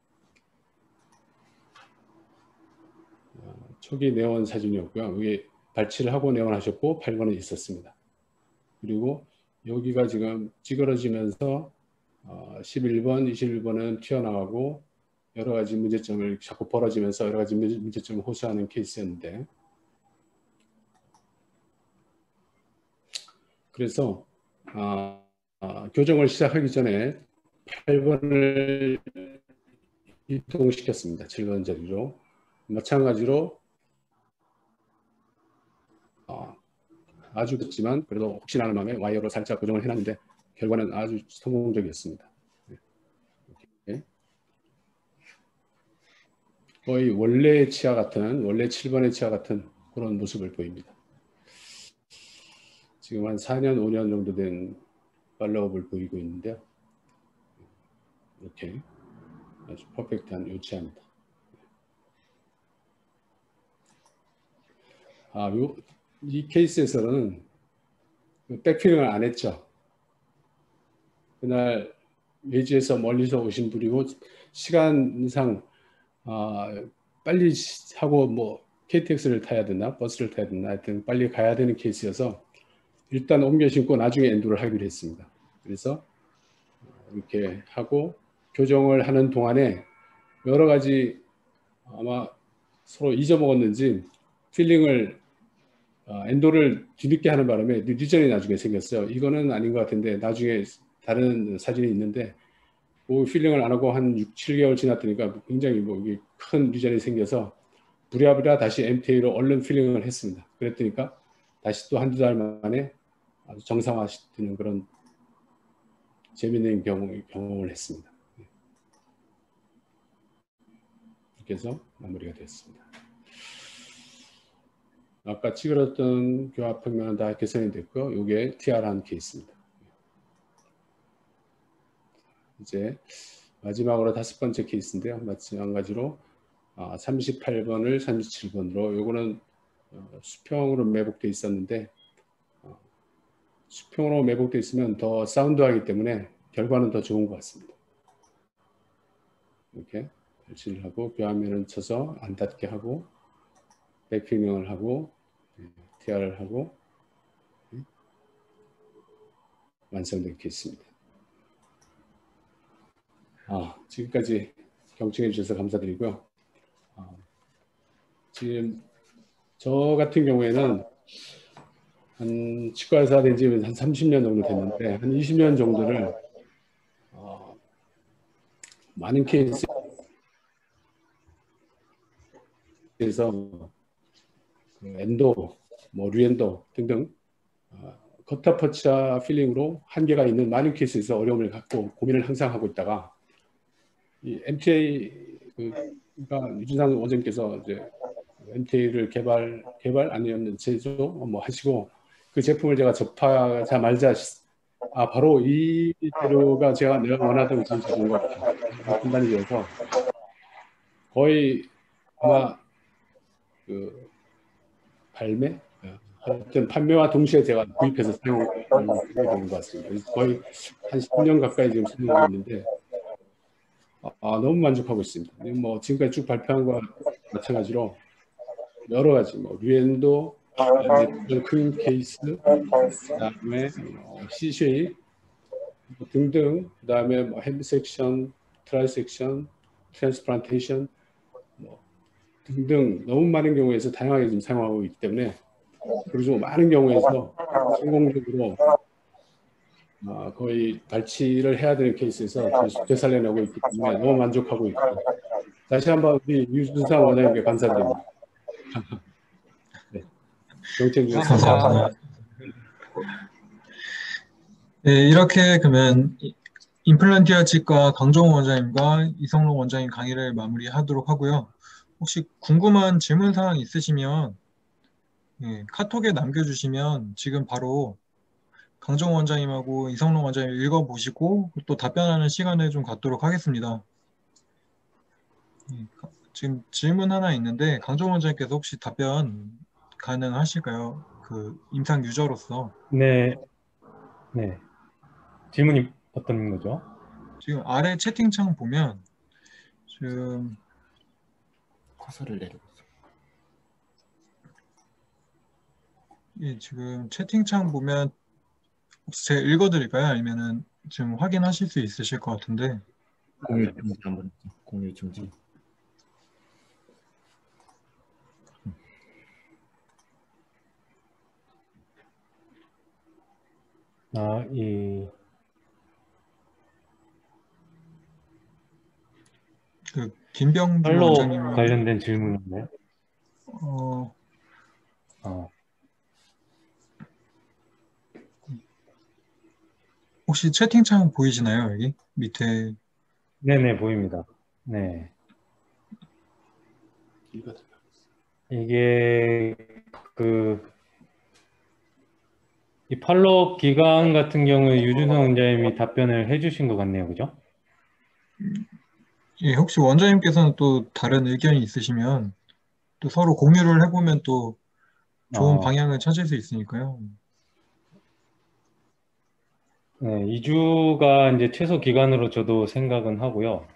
초기 내원 사진이었고요. 여기 발치를 하고 내원하셨고 8번은 있었습니다. 그리고 여기가 지금 찌그러지면서 11번, 21번은 튀어나가고 여러 가지 문제점을 자꾸 벌어지면서 여러 가지 문제점을 호소하는 케이스였는데 그래서 교정을 시작하기 전에 8번을 이동시켰습니다. 7번 자리로. 마찬가지로 아주 늦지만 그래도 혹시나 하는 마음에 와이어로 살짝 고정을 해놨는데 결과는 아주 성공적이었습니다. 이렇게. 거의 원래의 치아 같은 원래 7번의 치아 같은 그런 모습을 보입니다. 지금 한 4년 5년 정도 된 팔로업을 보이고 있는데요. 이렇게 아주 퍼펙트한 요 치아입니다. 이 케이스에서는 백필링을 안 했죠. 그날 외지에서 멀리서 오신 분이고 시간상 빨리 하고 뭐 KTX를 타야 되나 버스를 타야 되나 하여튼 빨리 가야 되는 케이스여서 일단 옮겨 신고 나중에 엔도를 하기로 했습니다. 그래서 이렇게 하고 교정을 하는 동안에 여러 가지 아마 서로 잊어먹었는지 필링을 엔도를 뒤늦게 하는 바람에 리전이 나중에 생겼어요. 이거는 아닌 것 같은데 나중에 다른 사진이 있는데 그 필링을 안 하고 한 6, 7개월 지났더니까 굉장히 뭐 이게 큰 리전이 생겨서 부랴부랴 다시 MTA로 얼른 필링을 했습니다. 그랬더니까 다시 또 한두 달 만에 아주 정상화되는 그런 재미있는 경험을 했습니다. 이렇게 해서 마무리가 됐습니다. 아까 찌그러졌던 교합 평면은 다 개선이 됐고요. 이게 TR한 케이스입니다. 이제 마지막으로 5번째 케이스인데요. 마찬가지로 38번을 37번으로 요거는 수평으로 매복되어 있었는데 수평으로 매복되어 있으면 더 사운드하기 때문에 결과는 더 좋은 것 같습니다. 이렇게 발치를 하고 교합면을 쳐서 안 닿게 하고 백필링을 하고 TR을 하고 완성된 케이스입니다. 지금까지 경청해 주셔서 감사드리고요. 지금 저 같은 경우에는 한 치과의사 된 지 한 30년 정도 됐는데 한 20년 정도를 많은 케이스에서 그 엔도, 뭐 류엔도 등등 커터퍼치와 필링으로 한계가 있는 많은 케이스에서 어려움을 갖고 고민을 항상 하고 있다가 이 MTA가 유준상 원장님께서 이제 MTA를 개발 아니면 제조 뭐 하시고 그 제품을 제가 접하자마자 바로 이 재료가 내가 원하던 그 재료인 것 같아요. 판단이 되어서 거의 아마 그 발매, 하여튼 판매와 동시에 제가 구입해서 사용하게 되는 것 같습니다. 그래서 거의 한 10년 가까이 지금 사용하고 있는데 너무 만족하고 있습니다. 뭐 지금까지 쭉 발표한 거와 마찬가지로 여러 가지 뭐 류엔도, 큰 케이스, 그다음에 CJ 등등, 그다음에 뭐 헤드 섹션, 트라이 섹션, 트랜스플란테이션 뭐 등등 너무 많은 경우에서 다양하게 지금 사용하고 있기 때문에 그리고 많은 경우에서 성공적으로 거의 발치를 해야 되는 케이스에서 되살려내고 있기 때문에 너무 만족하고 있고 다시 한번 우리 유준상 원장님께 감사드립니다. 네. 경청 주셔서 감사합니다. 네, 이렇게 그러면 임플란티아 치과 강정호 원장님과 이성록 원장님 강의를 마무리하도록 하고요. 혹시 궁금한 질문 사항 있으시면 카톡에 남겨주시면 지금 바로 강정호 원장님하고 이성록 원장님 읽어보시고 또 답변하는 시간을 좀 갖도록 하겠습니다. 지금 질문 하나 있는데 강정호 원장님께서 혹시 답변 가능하실까요? 그 임상 유저로서. 네, 네. 질문이 어떤 거죠? 지금 아래 채팅창 보면 지금 커서를 내리고 지금 채팅창 보면 혹시 제가 읽어드릴까요? 아니면은 지금 확인하실 수 있으실 것 같은데. 공유 중지 한번 공유 중지. 그 김병주 팔로 원장님 관련된 질문인데. 혹시 채팅창 보이시나요? 여기 밑에. 네네, 보입니다. 네. 이게 이 팔로 기간 같은 경우에 유준성 원장님이 답변을 해주신 것 같네요, 그죠? 예, 혹시 원장님께서는 또 다른 의견이 있으시면 또 서로 공유를 해보면 또 좋은 방향을 찾을 수 있으니까요. 네, 2주가 이제 최소 기간으로 저도 생각은 하고요.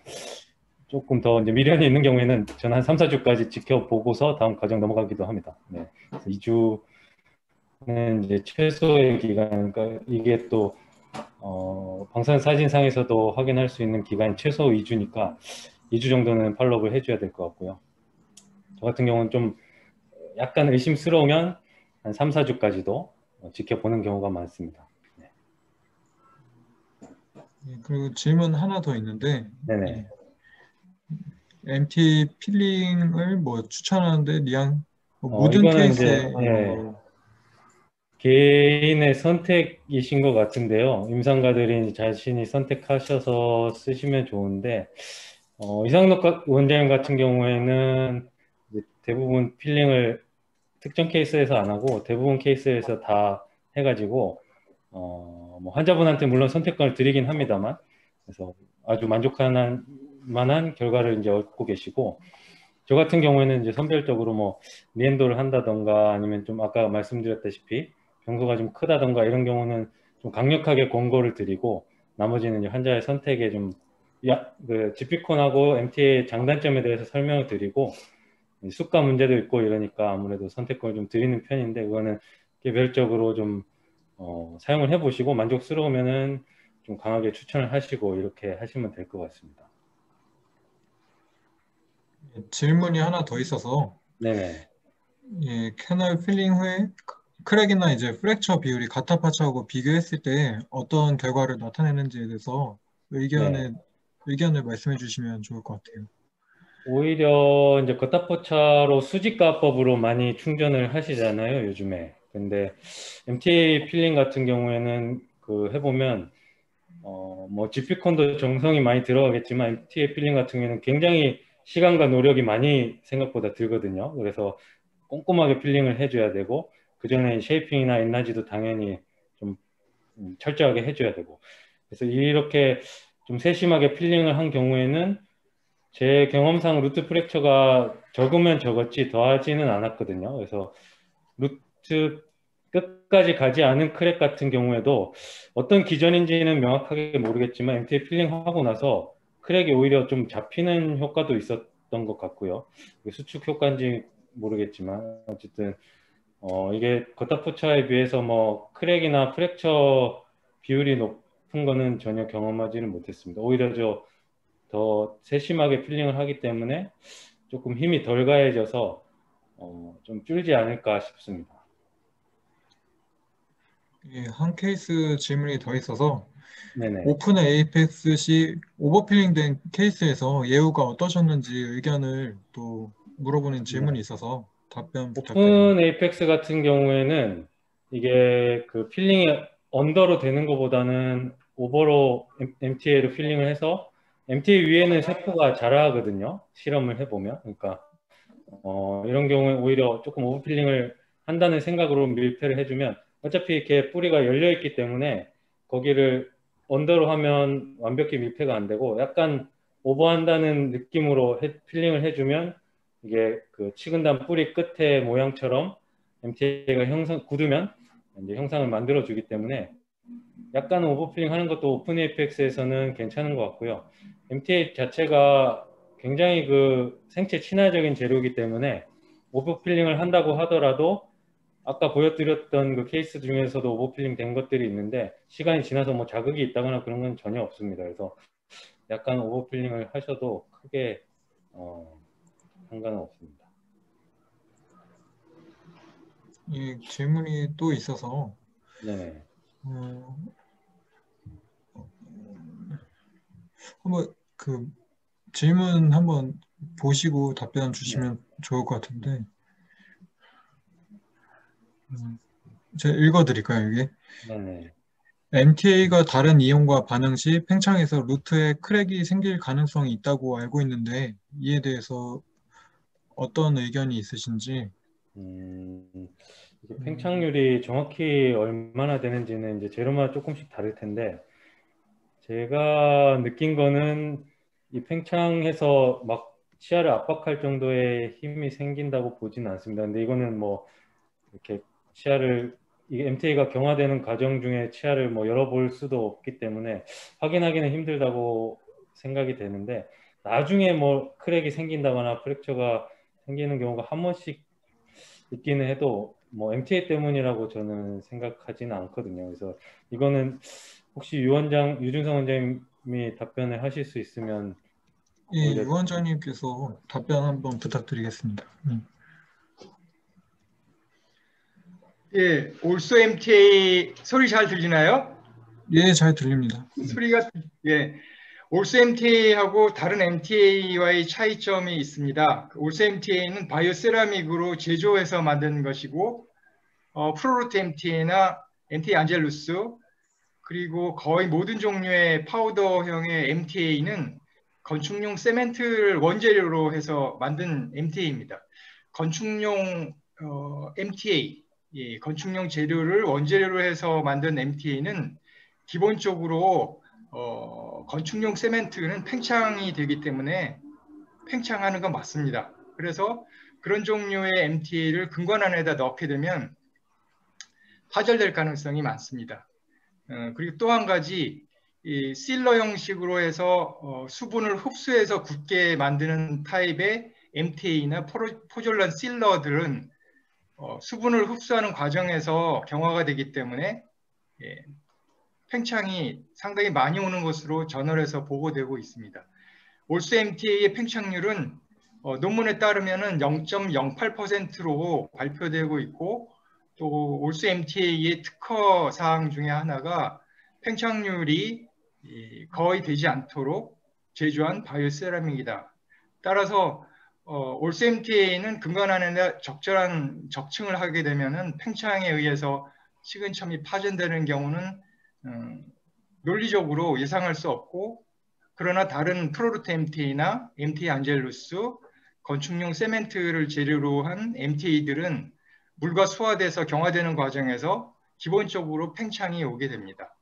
조금 더 이제 미련이 있는 경우에는 저는 한 3, 4주까지 지켜보고서 다음 과정 넘어가기도 합니다. 네. 그래서 2주는 이제 최소의 기간, 그러니까 이게 또 방사선 사진상에서도 확인할 수 있는 기간이 최소 2주니까 2주 정도는 팔로우를 해줘야 될 것 같고요. 저 같은 경우는 좀 약간 의심스러우면 한 3, 4주까지도 지켜보는 경우가 많습니다. 네. 그리고 질문 하나 더 있는데, 네네. MT 필링을 뭐 추천하는데 모든 이거는 케이스에 이제 개인의 선택이신 것 같은데요. 임상가들이 자신이 선택하셔서 쓰시면 좋은데 이상록 원장님 같은 경우에는 대부분 필링을 특정 케이스에서 안 하고 대부분 케이스에서 다 해가지고 뭐 환자분한테 물론 선택권을 드리긴 합니다만 그래서 아주 만족할 만한 결과를 이제 얻고 계시고 저 같은 경우에는 이제 선별적으로 뭐 리엔도를 한다던가 아니면 좀 아까 말씀드렸다시피 병소가 좀 크다던가 이런 경우는 좀 강력하게 권고를 드리고 나머지는 이제 환자의 선택에 좀 그 지피콘하고 MT의 장단점에 대해서 설명을 드리고 수가 문제도 있고 이러니까 아무래도 선택권을 좀 드리는 편인데 그거는 개별적으로 좀 사용을 해보시고 만족스러우면은 좀 강하게 추천을 하시고 이렇게 하시면 될 것 같습니다. 질문이 하나 더 있어서 네네. 캐널 필링 후에 크랙이나 이제 프랙처 비율이 가타파처하고 비교했을 때 어떤 결과를 나타내는지에 대해서 의견을 말씀해 주시면 좋을 것 같아요. 오히려 이제 겉타포차로 수직가법으로 많이 충전을 하시잖아요, 요즘에. 근데 MTA 필링 같은 경우에는 해보면 뭐 GP콘도 정성이 많이 들어가겠지만 MTA 필링 같은 경우에는 굉장히 시간과 노력이 많이 생각보다 들거든요. 그래서 꼼꼼하게 필링을 해줘야 되고 그 전에 쉐이핑이나 엔라지도 당연히 좀 철저하게 해줘야 되고 그래서 이렇게 좀 세심하게 필링을 한 경우에는 제 경험상 루트 프랙처가 적으면 적었지 더하지는 않았거든요. 그래서 루트 끝까지 가지 않은 크랙 같은 경우에도 어떤 기전인지는 명확하게 모르겠지만 MTA 필링하고 나서 크랙이 오히려 좀 잡히는 효과도 있었던 것 같고요. 수축 효과인지 모르겠지만 어쨌든 이게 겉타포차에 비해서 뭐 크랙이나 프랙처 비율이 높은 거는 전혀 경험하지는 못했습니다. 오히려 더 세심하게 필링을 하기 때문에 조금 힘이 덜 가해져서 좀 줄지 않을까 싶습니다. 예, 한 케이스 질문이 더 있어서 네네. 오픈 에이펙스 시 오버필링된 케이스에서 예후가 어떠셨는지 의견을 또 물어보는 질문이 있어서 답변 부탁드립니다. 오픈 에이펙스 같은 경우에는 이게 그 필링이 언더로 되는 것보다는 오버로 MTA로 필링을 해서 MTA 위에는 세포가 자라거든요. 실험을 해보면. 그러니까 이런 경우에 오히려 조금 오버필링을 한다는 생각으로 밀폐를 해주면 어차피 이렇게 뿌리가 열려 있기 때문에 거기를 언더로 하면 완벽히 밀폐가 안 되고 약간 오버한다는 느낌으로 필링을 해주면 이게 그 치근단 뿌리 끝의 모양처럼 MTA가 굳으면 이제 형상을 만들어 주기 때문에 약간 오버필링 하는 것도 오픈 에이펙스에서는 괜찮은 것 같고요. MTA 자체가 굉장히 그 생체 친화적인 재료이기 때문에 오버필링을 한다고 하더라도 아까 보여드렸던 그 케이스 중에서도 오버필링 된 것들이 있는데 시간이 지나서 뭐 자극이 있다거나 그런 건 전혀 없습니다. 그래서 약간 오버필링을 하셔도 크게 상관은 없습니다. 이 질문이 또 있어서 네네. 한번 그 질문 한번 보시고 답변 주시면 좋을 것 같은데 제가 읽어드릴까요, 이게? 네네. MTA가 다른 이온과 반응 시 팽창에서 루트에 크랙이 생길 가능성이 있다고 알고 있는데 이에 대해서 어떤 의견이 있으신지? 이게 팽창률이 정확히 얼마나 되는지는 이제 재료마다 조금씩 다를 텐데 제가 느낀 거는 이 팽창해서 막 치아를 압박할 정도의 힘이 생긴다고 보지는 않습니다. 근데 이거는 뭐 이렇게 이 MTA가 경화되는 과정 중에 치아를 뭐 열어볼 수도 없기 때문에 확인하기는 힘들다고 생각이 되는데 나중에 뭐 크랙이 생긴다거나 프랙처가 생기는 경우가 한 번씩 있기는 해도 뭐 MTA 때문이라고 저는 생각하지는 않거든요. 그래서 이거는 혹시 유준성 원장님이 답변을 하실 수 있으면 예, 유 원장님께서 답변 한번 부탁드리겠습니다. 예, 올소 MTA 소리 잘 들리나요? 예, 잘 들립니다. 소리가 예, 올소 MTA하고 다른 MTA와의 차이점이 있습니다. 올소 MTA는 바이오세라믹으로 제조해서 만든 것이고 프로루트 MTA나 MTA 안젤루스 그리고 거의 모든 종류의 파우더형의 MTA는 건축용 세멘트를 원재료로 해서 만든 MTA입니다. 건축용 MTA, 예, 건축용 재료를 원재료로 해서 만든 MTA는 기본적으로 건축용 세멘트는 팽창이 되기 때문에 팽창하는 건 맞습니다. 그래서 그런 종류의 MTA를 근관 안에다 넣게 되면 파절될 가능성이 많습니다. 그리고 또 한 가지 이 실러 형식으로 해서 수분을 흡수해서 굳게 만드는 타입의 MTA나 포졸란 실러들은 수분을 흡수하는 과정에서 경화가 되기 때문에 팽창이 상당히 많이 오는 것으로 저널에서 보고되고 있습니다. 올소 MTA의 팽창률은 논문에 따르면 0.08%로 발표되고 있고 또 올소 MTA의 특허 사항 중에 하나가 팽창률이 거의 되지 않도록 제조한 바이오세라믹이다. 따라서 올소 MTA는 근간 안에 적절한 적층을 하게 되면 팽창에 의해서 식은첨이 파손되는 경우는 논리적으로 예상할 수 없고, 그러나 다른 프로루트 MTA나 MTA 안젤루스, 건축용 세멘트를 재료로 한 MTA들은 물과 수화돼서 경화되는 과정에서 기본적으로 팽창이 오게 됩니다.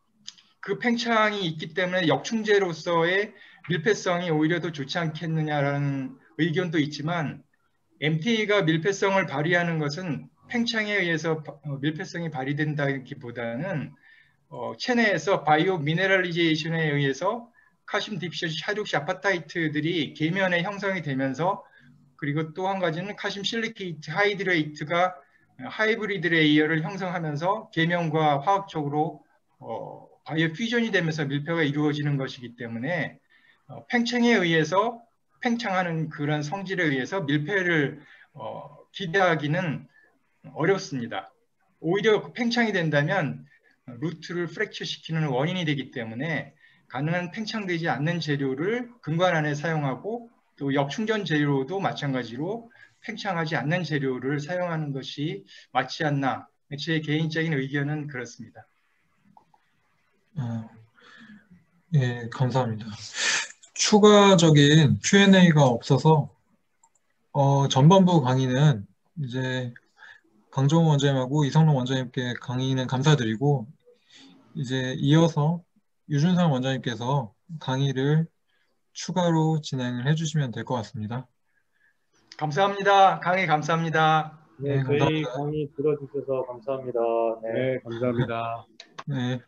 그 팽창이 있기 때문에 역충제로서의 밀폐성이 오히려 더 좋지 않겠느냐라는 의견도 있지만, MTA가 밀폐성을 발휘하는 것은 팽창에 의해서 밀폐성이 발휘된다기보다는 체내에서 바이오 미네랄리제이션에 의해서 칼슘 디피셔시 하이드록시 아파타이트들이 계면에 형성이 되면서, 그리고 또 한 가지는 칼슘 실리케이트 하이드레이트가 하이브리드 레이어를 형성하면서 계면과 화학적으로 바이오 퓨전이 되면서 밀폐가 이루어지는 것이기 때문에 팽창에 의해서 팽창하는 그런 성질에 의해서 밀폐를 기대하기는 어렵습니다. 오히려 팽창이 된다면 루트를 프랙처 시키는 원인이 되기 때문에 가능한 팽창되지 않는 재료를 근관 안에 사용하고, 또 역충전 재료도 마찬가지로 팽창하지 않는 재료를 사용하는 것이 맞지 않나. 제 개인적인 의견은 그렇습니다. 예, 감사합니다. 추가적인 Q&A가 없어서 전반부 강의는 이제 강정호 원장님하고 이성록 원장님께 강의는 감사드리고, 이제 이어서 유준상 원장님께서 강의를 추가로 진행을 해주시면 될 것 같습니다. 감사합니다. 강의 감사합니다. 네, 네, 저희 감사합니다. 강의 들어주셔서 감사합니다. 네. 네, 감사합니다. 네.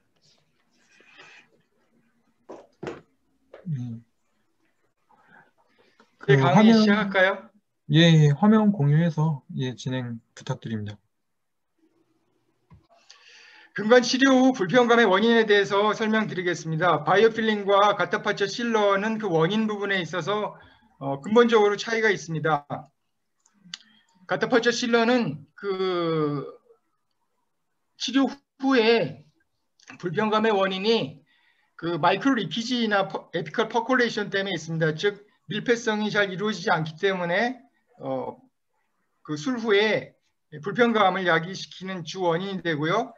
네, 강의 시작할까요? 예, 화면 공유해서 진행 부탁드립니다. 근관 치료 후 불편감의 원인에 대해서 설명드리겠습니다. 바이오필링과 가타파처 실러는 그 원인 부분에 있어서 근본적으로 차이가 있습니다. 가타파처 실러는 그 치료 후에 불편감의 원인이 그 마이크로 리키지나 에피컬 퍼콜레이션 때문에 있습니다. 즉 밀폐성이 잘 이루어지지 않기 때문에 그 술 후에 불편감을 야기시키는 주 원인이 되고요.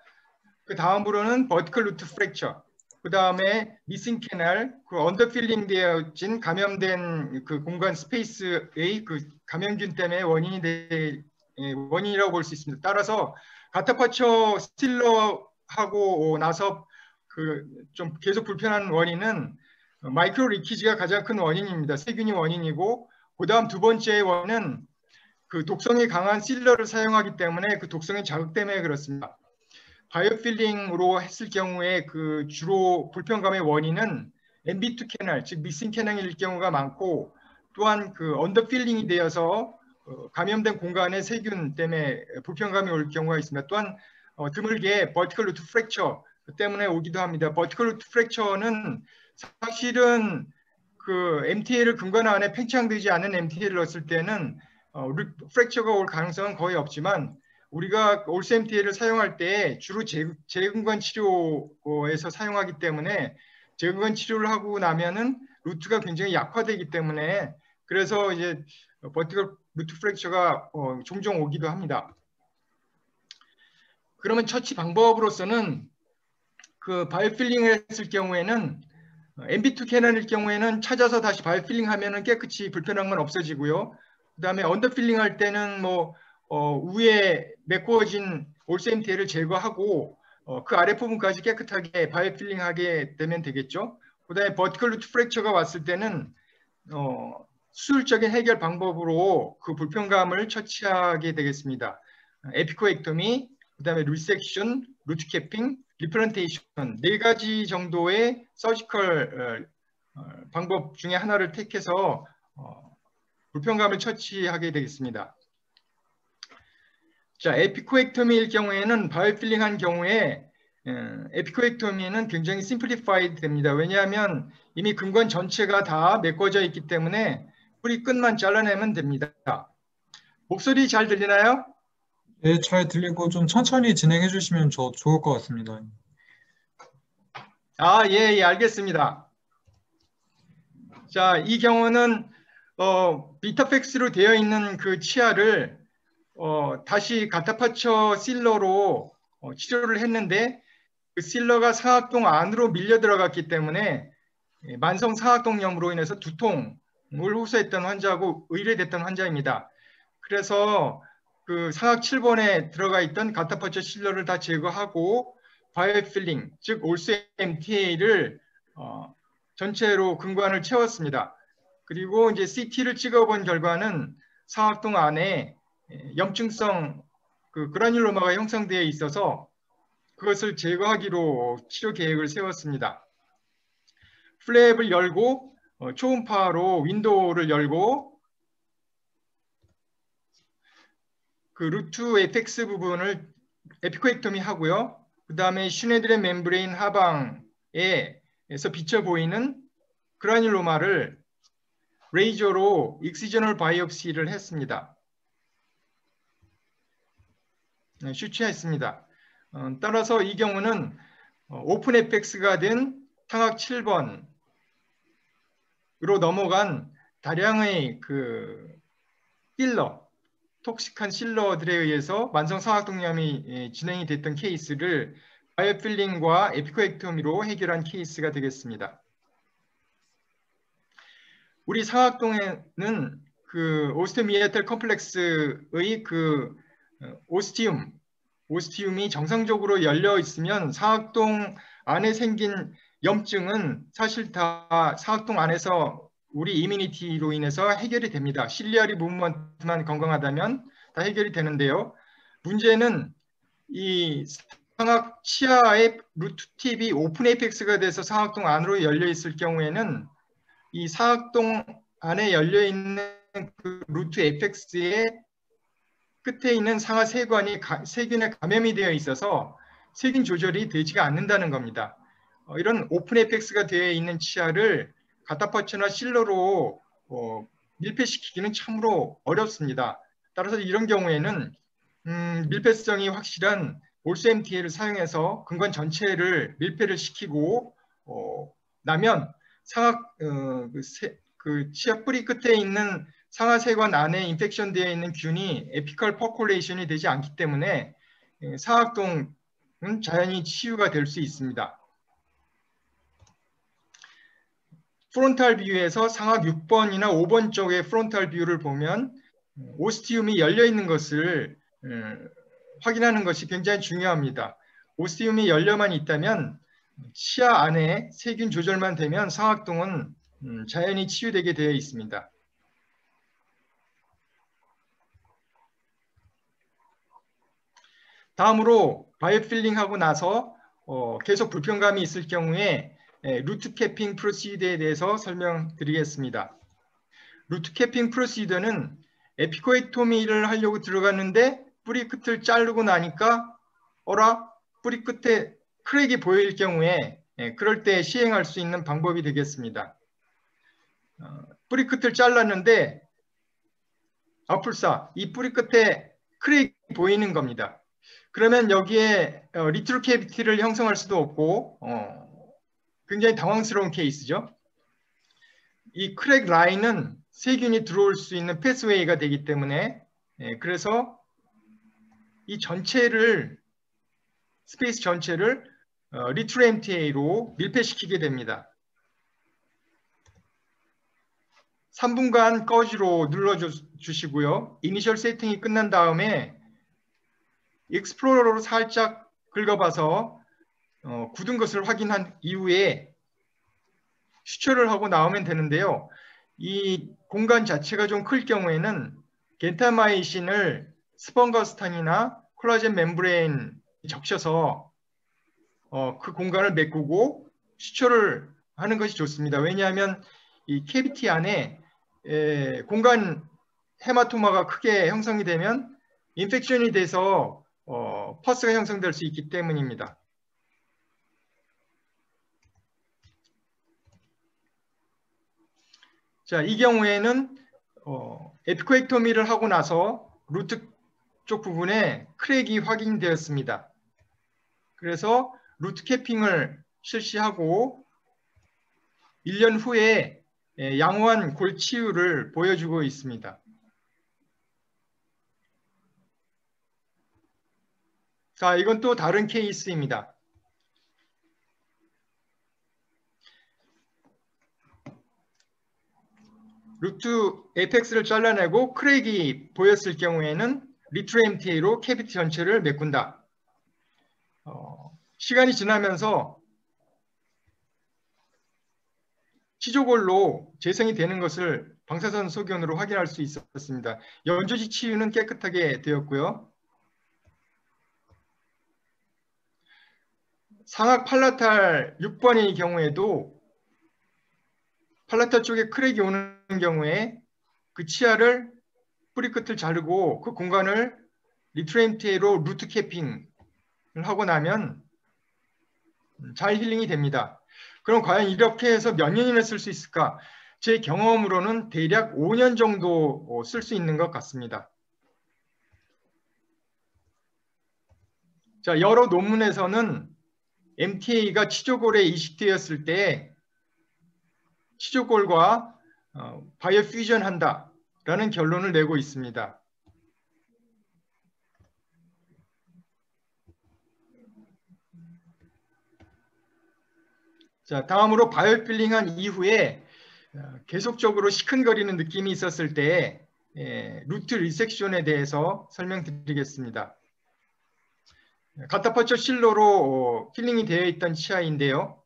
그 다음으로는 버티컬 루트 프랙처, 그 다음에 미싱 캐널, 그 언더필링 되어진 감염된 그 공간 스페이스의 그 감염균 때문에 원인이라고 볼 수 있습니다. 따라서 가타파처 스틸러하고 나서 그 좀 계속 불편한 원인은 마이크로 리키지가 가장 큰 원인입니다. 세균이 원인이고, 그 다음 두 번째 원인은 그 독성이 강한 실러를 사용하기 때문에 그 독성의 자극 때문에 그렇습니다. 바이오필링으로 했을 경우에 그 주로 불편감의 원인은 MB2 캐널, 즉 미싱 캐널일 경우가 많고, 또한 그 언더필링이 되어서 감염된 공간의 세균 때문에 불편감이 올 경우가 있습니다. 또한 드물게 버티컬 루트 프랙처 때문에 오기도 합니다. 버티컬 루트 프랙처는 사실은 그 MTA를 근관 안에 팽창되지 않은 MTA를 넣었을 때는 프랙처가 올 가능성은 거의 없지만, 우리가 올스 MTA를 사용할 때 주로 재근관 치료에서 사용하기 때문에 재근관 치료를 하고 나면은 루트가 굉장히 약화되기 때문에, 그래서 이제 버티컬 루트 프랙처가 종종 오기도 합니다. 그러면 처치 방법으로서는 그 바이오필링을 했을 경우에는 MB2 캐널일 경우에는 찾아서 다시 바이오필링 하면은 깨끗이 불편한 건 없어지고요. 그 다음에 언더필링 할 때는 뭐 위에 메꿔진 올스 MTA를 제거하고 그 아랫부분까지 깨끗하게 바이오필링 하게 되면 되겠죠. 그 다음에 버티컬 루트 프랙처가 왔을 때는 수술적인 해결 방법으로 그 불편감을 처치하게 되겠습니다. 에피코액토미, 그 다음에 리섹션, 루트 캐핑, 리플란테이션, 4가지 정도의 서지컬 방법 중에 하나를 택해서 불편감을 처치하게 되겠습니다. 자, 에피코액토미일 경우에는 바이오필링한 경우에 에피코액토미는 굉장히 심플리파이드 됩니다. 왜냐하면 이미 근관 전체가 다 메꿔져 있기 때문에 뿌리 끝만 잘라내면 됩니다. 목소리 잘 들리나요? 네, 잘 들리고 좀 천천히 진행해 주시면 좋을 것 같습니다. 예, 알겠습니다. 자, 이 경우는 비타팩스로 되어 있는 그 치아를 다시 가타파처 실러로 치료를 했는데, 그 실러가 상악동 안으로 밀려 들어갔기 때문에 만성 상악동염으로 인해서 두통을 호소했던 환자하고 의뢰됐던 환자입니다. 그래서 그 상악 7번에 들어가 있던 가타파처 실러를 다 제거하고 바이오필링, 즉 올스 MTA를 전체로 근관을 채웠습니다. 그리고 이제 CT를 찍어본 결과는 상악동 안에 염증성 그 그라뉰로마가 형성되어 있어서 그것을 제거하기로 치료 계획을 세웠습니다. 플랩을 열고 초음파로 윈도우를 열고 그 루트 에펙스 부분을 에피코엑토미 하고요. 그 다음에 슈네드렌 멤브레인 하방에서 비쳐 보이는 그라뉰로마를 레이저로 익시저널 바이옵시를 했습니다. 수치했습니다. 따라서 이 경우는 오픈 에펙스가 된 상악 7번으로 넘어간 다량의 그 실러, 톡식한 실러들에 의해서 만성 상악동염이 진행이 됐던 케이스를 바이오필링과 에피코엑토미로 해결한 케이스가 되겠습니다. 우리 상악동에는 그 오스테오미에탈 컴플렉스의 그 오스티움이 정상적으로 열려 있으면 상악동 안에 생긴 염증은 사실 다 상악동 안에서 우리 이뮤니티로 인해서 해결이 됩니다. 실리아리 무브먼트만 건강하다면 다 해결이 되는데요. 문제는 이 상악 치아의 루트 팁이 오픈 에이펙스가 돼서 상악동 안으로 열려 있을 경우에는 이 상악동 안에 열려 있는 그 루트 에이펙스의 끝에 있는 상하 세관이 세균에 감염이 되어 있어서 세균 조절이 되지가 않는다는 겁니다. 이런 오픈 에펙스가 되어 있는 치아를 가타파처나 실러로 밀폐시키기는 참으로 어렵습니다. 따라서 이런 경우에는 밀폐성이 확실한 올스 MTA를 사용해서 근관 전체를 밀폐를 시키고 나면 상악 그 치아 뿌리 끝에 있는 상하세관 안에 인펙션 되어 있는 균이 에피컬 퍼콜레이션이 되지 않기 때문에 상악동은 자연히 치유가 될 수 있습니다. 프론탈 뷰에서 상악 6번이나 5번 쪽의 프론탈 뷰를 보면 오스티움이 열려 있는 것을 확인하는 것이 굉장히 중요합니다. 오스티움이 열려만 있다면 치아 안에 세균 조절만 되면 상악동은 자연히 치유되게 되어 있습니다. 다음으로 바이오필링하고 나서 계속 불편감이 있을 경우에 루트 캐핑 프로시저에 대해서 설명드리겠습니다. 루트 캐핑 프로시저는 에피코엑토미를 하려고 들어갔는데 뿌리 끝을 자르고 나니까 뿌리 끝에 크랙이 보일 경우에 그럴 때 시행할 수 있는 방법이 되겠습니다. 뿌리 끝을 잘랐는데 아플사 이 뿌리 끝에 크랙이 보이는 겁니다. 그러면 여기에 리트로 캐비티를 형성할 수도 없고 굉장히 당황스러운 케이스죠. 이 크랙 라인은 세균이 들어올 수 있는 패스웨이가 되기 때문에 그래서 이 전체를 스페이스 전체를 리트로 MTA로 밀폐시키게 됩니다. 3분간 꺼지로 눌러주시고요. 이니셜 세팅이 끝난 다음에 익스플로러로 살짝 긁어봐서 굳은 것을 확인한 이후에 슈처를 하고 나오면 되는데요. 이 공간 자체가 좀 클 경우에는 겐타마이신을 스펀거스탄이나 콜라겐 멤브레인 적셔서 그 공간을 메꾸고 슈처를 하는 것이 좋습니다. 왜냐하면 이 캐비티 안에 공간 헤마토마가 크게 형성이 되면 인펙션이 돼서 퍼스가 형성될 수 있기 때문입니다. 자, 이 경우에는 에피코엑토미를 하고 나서 루트 쪽 부분에 크랙이 확인되었습니다. 그래서 루트 캐핑을 실시하고 1년 후에 양호한 골 치유를 보여주고 있습니다. 자, 이건 또 다른 케이스입니다. 루트 에이펙스를 잘라내고 크랙이 보였을 경우에는 리트로 MTA로 캐비티 전체를 메꾼다. 시간이 지나면서 치조골로 재생이 되는 것을 방사선 소견으로 확인할 수 있었습니다. 연조지 치유는 깨끗하게 되었고요. 상악 팔라탈 6번의 경우에도 팔라탈 쪽에 크랙이 오는 경우에 그 치아를 뿌리 끝을 자르고 그 공간을 리트로 MTA로 루트 캐핑을 하고 나면 잘 힐링이 됩니다. 그럼 과연 이렇게 해서 몇 년이나 쓸 수 있을까? 제 경험으로는 대략 5년 정도 쓸 수 있는 것 같습니다. 자, 여러 논문에서는 MTA가 치조골에 이식되었을 때 치조골과 바이오 퓨전 한다라는 결론을 내고 있습니다. 자, 다음으로 바이오 필링한 이후에 계속적으로 시큰거리는 느낌이 있었을 때 루트 리섹션에 대해서 설명드리겠습니다. 가타파초 실로로 필링이 되어 있던 치아인데요.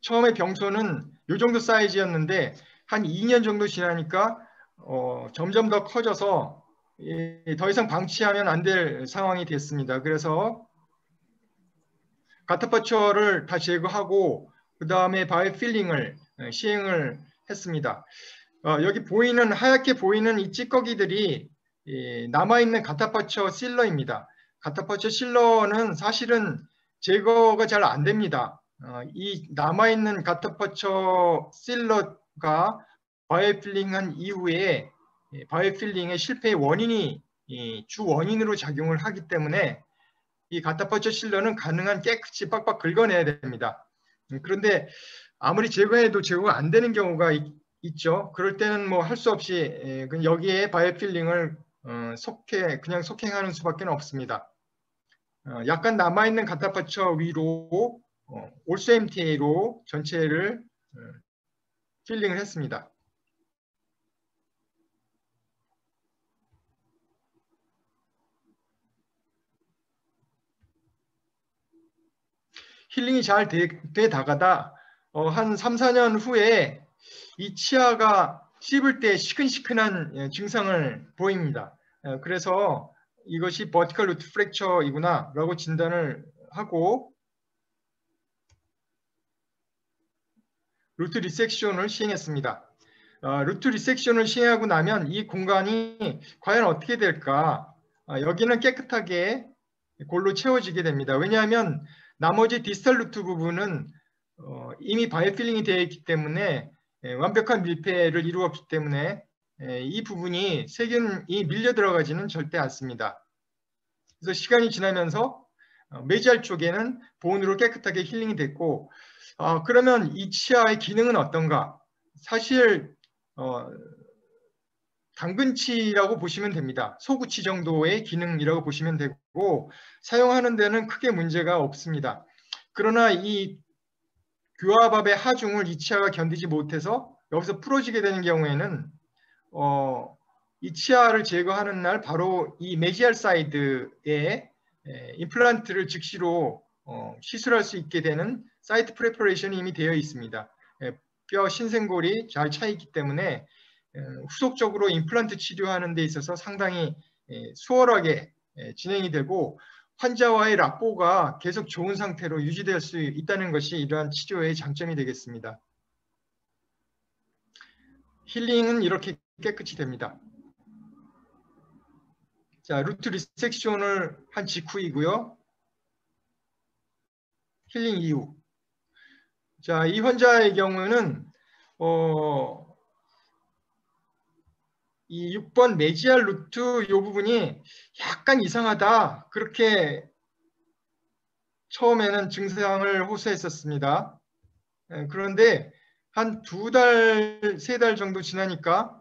처음에 병소는 이 정도 사이즈였는데 한 2년 정도 지나니까 점점 더 커져서 더 이상 방치하면 안 될 상황이 됐습니다. 그래서 가타파초를 다 제거하고 그 다음에 바이오 필링을 시행을 했습니다. 여기 보이는 하얗게 보이는 이 찌꺼기들이 남아있는 가타파초 실러입니다. 가타파초 실러는 사실은 제거가 잘 안 됩니다. 이 남아있는 가타파초 실러가 바이오 필링한 이후에 바이오 필링의 실패의 원인이 주 원인으로 작용을 하기 때문에 이 가타파초 실러는 가능한 깨끗이 빡빡 긁어내야 됩니다. 그런데 아무리 제거해도 제거가 안 되는 경우가 있죠. 그럴 때는 뭐 할 수 없이 여기에 바이오 필링을 그냥 속행하는 수밖에 없습니다. 약간 남아있는 가타파초 위로 올소 MTA로 전체를 필링을 했습니다. 힐링이 잘 돼 나가다 한 3, 4년 후에 이 치아가 씹을 때 시큰시큰한 증상을 보입니다. 그래서 이것이 버티컬 루트 프랙처이구나 라고 진단을 하고 루트 리섹션을 시행했습니다. 루트 리섹션을 시행하고 나면 이 공간이 과연 어떻게 될까? 여기는 깨끗하게 골로 채워지게 됩니다. 왜냐하면 나머지 디스탈 루트 부분은 이미 바이오 필링이 되어 있기 때문에 완벽한 밀폐를 이루었기 때문에 이 부분이 세균이 밀려 들어가지는 절대 않습니다. 그래서 시간이 지나면서 메지알 쪽에는 보온으로 깨끗하게 힐링이 됐고 그러면 이 치아의 기능은 어떤가? 사실 당근치라고 보시면 됩니다. 소구치 정도의 기능이라고 보시면 되고 사용하는 데는 크게 문제가 없습니다. 그러나 이 교합압의 하중을 이 치아가 견디지 못해서 여기서 부러지게 되는 경우에는 이 치아를 제거하는 날 바로 이 메지알 사이드에 임플란트를 즉시로 시술할 수 있게 되는 사이트 프레퍼레이션이 이미 되어 있습니다. 뼈 신생골이 잘 차 있기 때문에 후속적으로 임플란트 치료하는 데 있어서 상당히 수월하게 진행이 되고 환자와의 랍보가 계속 좋은 상태로 유지될 수 있다는 것이 이러한 치료의 장점이 되겠습니다. 힐링은 이렇게 깨끗이 됩니다. 자, 루트 리섹션을 한 직후이고요. 힐링 이후. 자, 이 환자의 경우는 이 6번 메지알 루트 이 부분이 약간 이상하다. 그렇게 처음에는 증상을 호소했었습니다. 그런데 한 2달, 3달 정도 지나니까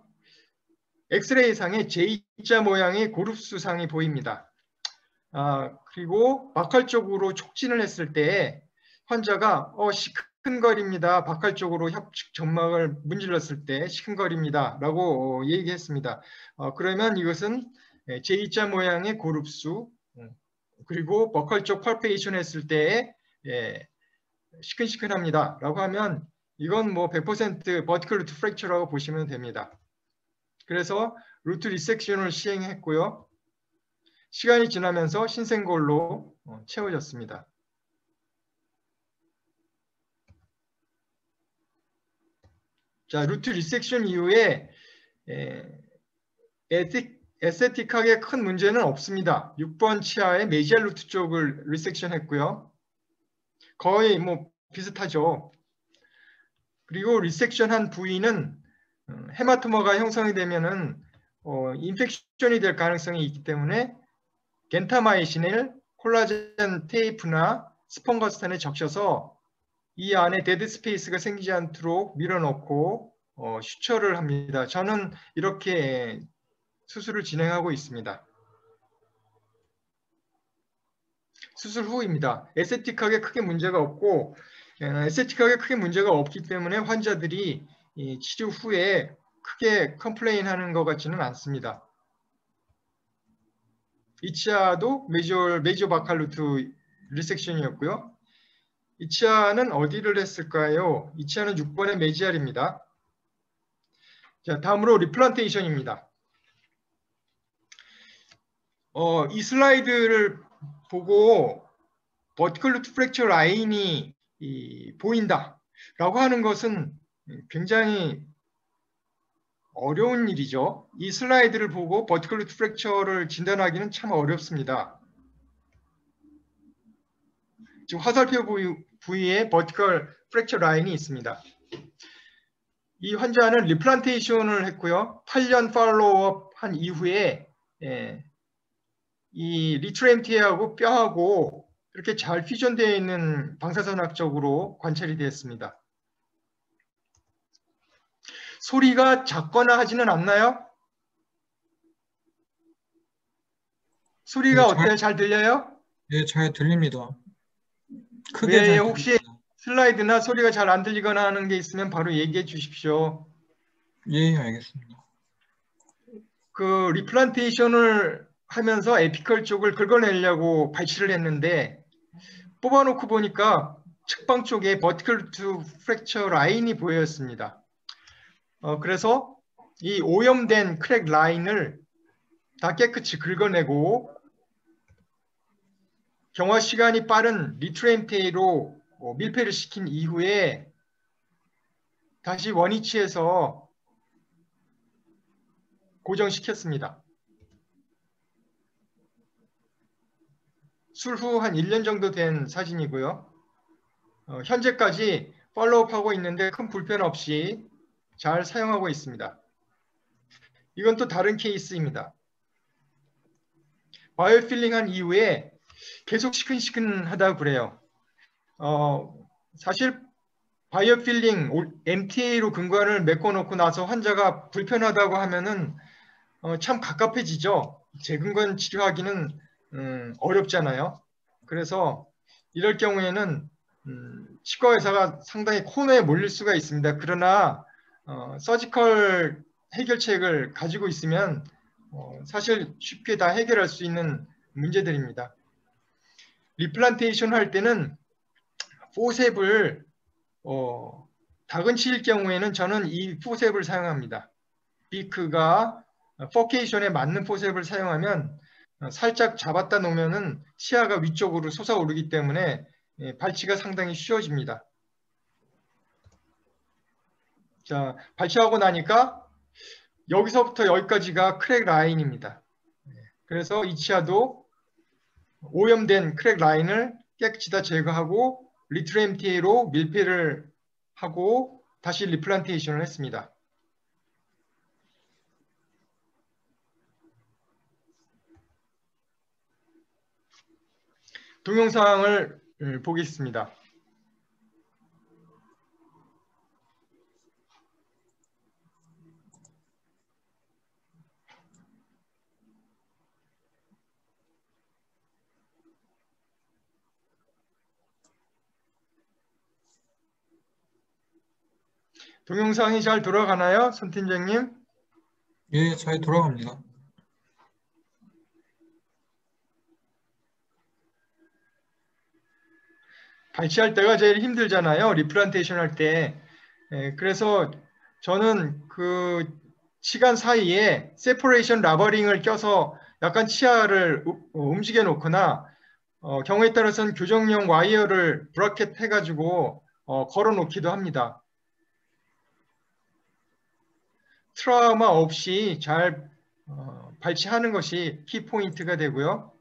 엑스레이상에 J자 모양의 고릅수상이 보입니다. 그리고 막활 쪽으로 촉진을 했을 때 환자가 시큰거립니다. 바칼 쪽으로 협측 점막을 문질렀을 때 시큰거립니다. 라고 얘기했습니다. 그러면 이것은 J자 모양의 고릅수, 그리고 버칼 쪽 펄페이션 했을 때 시큰시큰합니다. 라고 하면 이건 뭐 100% 버티컬 루트 프랙처라고 보시면 됩니다. 그래서 루트 리섹션을 시행했고요. 시간이 지나면서 신생골로 채워졌습니다. 자, 루트 리섹션 이후에 에스테틱하게 큰 문제는 없습니다. 6번 치아의 메지알 루트 쪽을 리섹션 했고요. 거의 뭐 비슷하죠. 그리고 리섹션한 부위는 헤마토마가 형성이 되면은 인펙션이 될 가능성이 있기 때문에 겐타마이신을 콜라겐 테이프나 스펀거스탄에 적셔서 이 안에 데드 스페이스가 생기지 않도록 밀어넣고 슈처를 합니다. 저는 이렇게 수술을 진행하고 있습니다. 수술 후입니다. 에스테틱하게 크게 문제가 없고 에스테틱하게 크게 문제가 없기 때문에 환자들이 이 치료 후에 크게 컴플레인 하는 것 같지는 않습니다. 이 치아도 메이저 바칼 루트 리섹션이었고요. 이 치아는 어디를 했을까요? 이 치아는 6번의 메지알입니다. 자, 다음으로 리플란테이션입니다. 이 슬라이드를 보고 버티컬 루트 프랙처 라인이 보인다 라고 하는 것은 굉장히 어려운 일이죠. 이 슬라이드를 보고 버티컬 루트 프랙처를 진단하기는 참 어렵습니다. 지금 화살표 부위에 버티컬 프랙처 라인이 있습니다. 이 환자는 리플란테이션을 했고요. 8년 팔로우업 한 이후에 이 리트램티하고 뼈하고 이렇게 잘 퓨전되어 있는 방사선학적으로 관찰이 되었습니다. 소리가 작거나 하지는 않나요? 소리가 네, 어때요? 잘 들려요? 네, 잘 들립니다. 크게 네, 잘 혹시 들립니다. 슬라이드나 소리가 잘 안 들리거나 하는 게 있으면 바로 얘기해 주십시오. 예, 알겠습니다. 그 리플란테이션을 하면서 에피컬 쪽을 긁어내려고 발치를 했는데 뽑아놓고 보니까 측방 쪽에 버티컬 루트 프랙처 라인이 보였습니다. 그래서 이 오염된 크랙 라인을 다 깨끗이 긁어내고 경화 시간이 빠른 리트램테이로 밀폐를 시킨 이후에 다시 원위치에서 고정시켰습니다. 술 후 한 1년 정도 된 사진이고요. 현재까지 팔로우업하고 있는데 큰 불편 없이 잘 사용하고 있습니다. 이건 또 다른 케이스입니다. 바이오필링한 이후에 계속 시큰시큰하다고 그래요. 사실 바이오필링 MTA로 근관을 메꿔놓고 나서 환자가 불편하다고 하면은 참 갑갑해지죠. 재근관 치료하기는 어렵잖아요. 그래서 이럴 경우에는 치과 의사가 상당히 코너에 몰릴 수가 있습니다. 그러나 서지컬 해결책을 가지고 있으면 사실 쉽게 다 해결할 수 있는 문제들입니다. 리플란테이션 할 때는 포셉을 다근치일 경우에는 저는 이 포셉을 사용합니다. 비크가 포케이션에 맞는 포셉을 사용하면 살짝 잡았다 놓으면은 치아가 위쪽으로 솟아오르기 때문에 발치가 상당히 쉬워집니다. 자, 발치하고 나니까 여기서부터 여기까지가 크랙 라인입니다. 그래서 이 치아도 오염된 크랙 라인을 깨끗이 다 제거하고 리트램티에로 밀폐를 하고 다시 리플란테이션을 했습니다. 동영상을 보겠습니다. 동영상이 잘 돌아가나요, 손 팀장님? 예, 잘 돌아갑니다. 발치할 때가 제일 힘들잖아요. 리플란테이션 할 때. 그래서 저는 그 시간 사이에 세퍼레이션 라버링을 껴서 약간 치아를 움직여 놓거나 경우에 따라서는 교정용 와이어를 브라켓 해가지고 걸어 놓기도 합니다. 트라우마 없이 잘 발치하는 것이 키포인트가 되고요.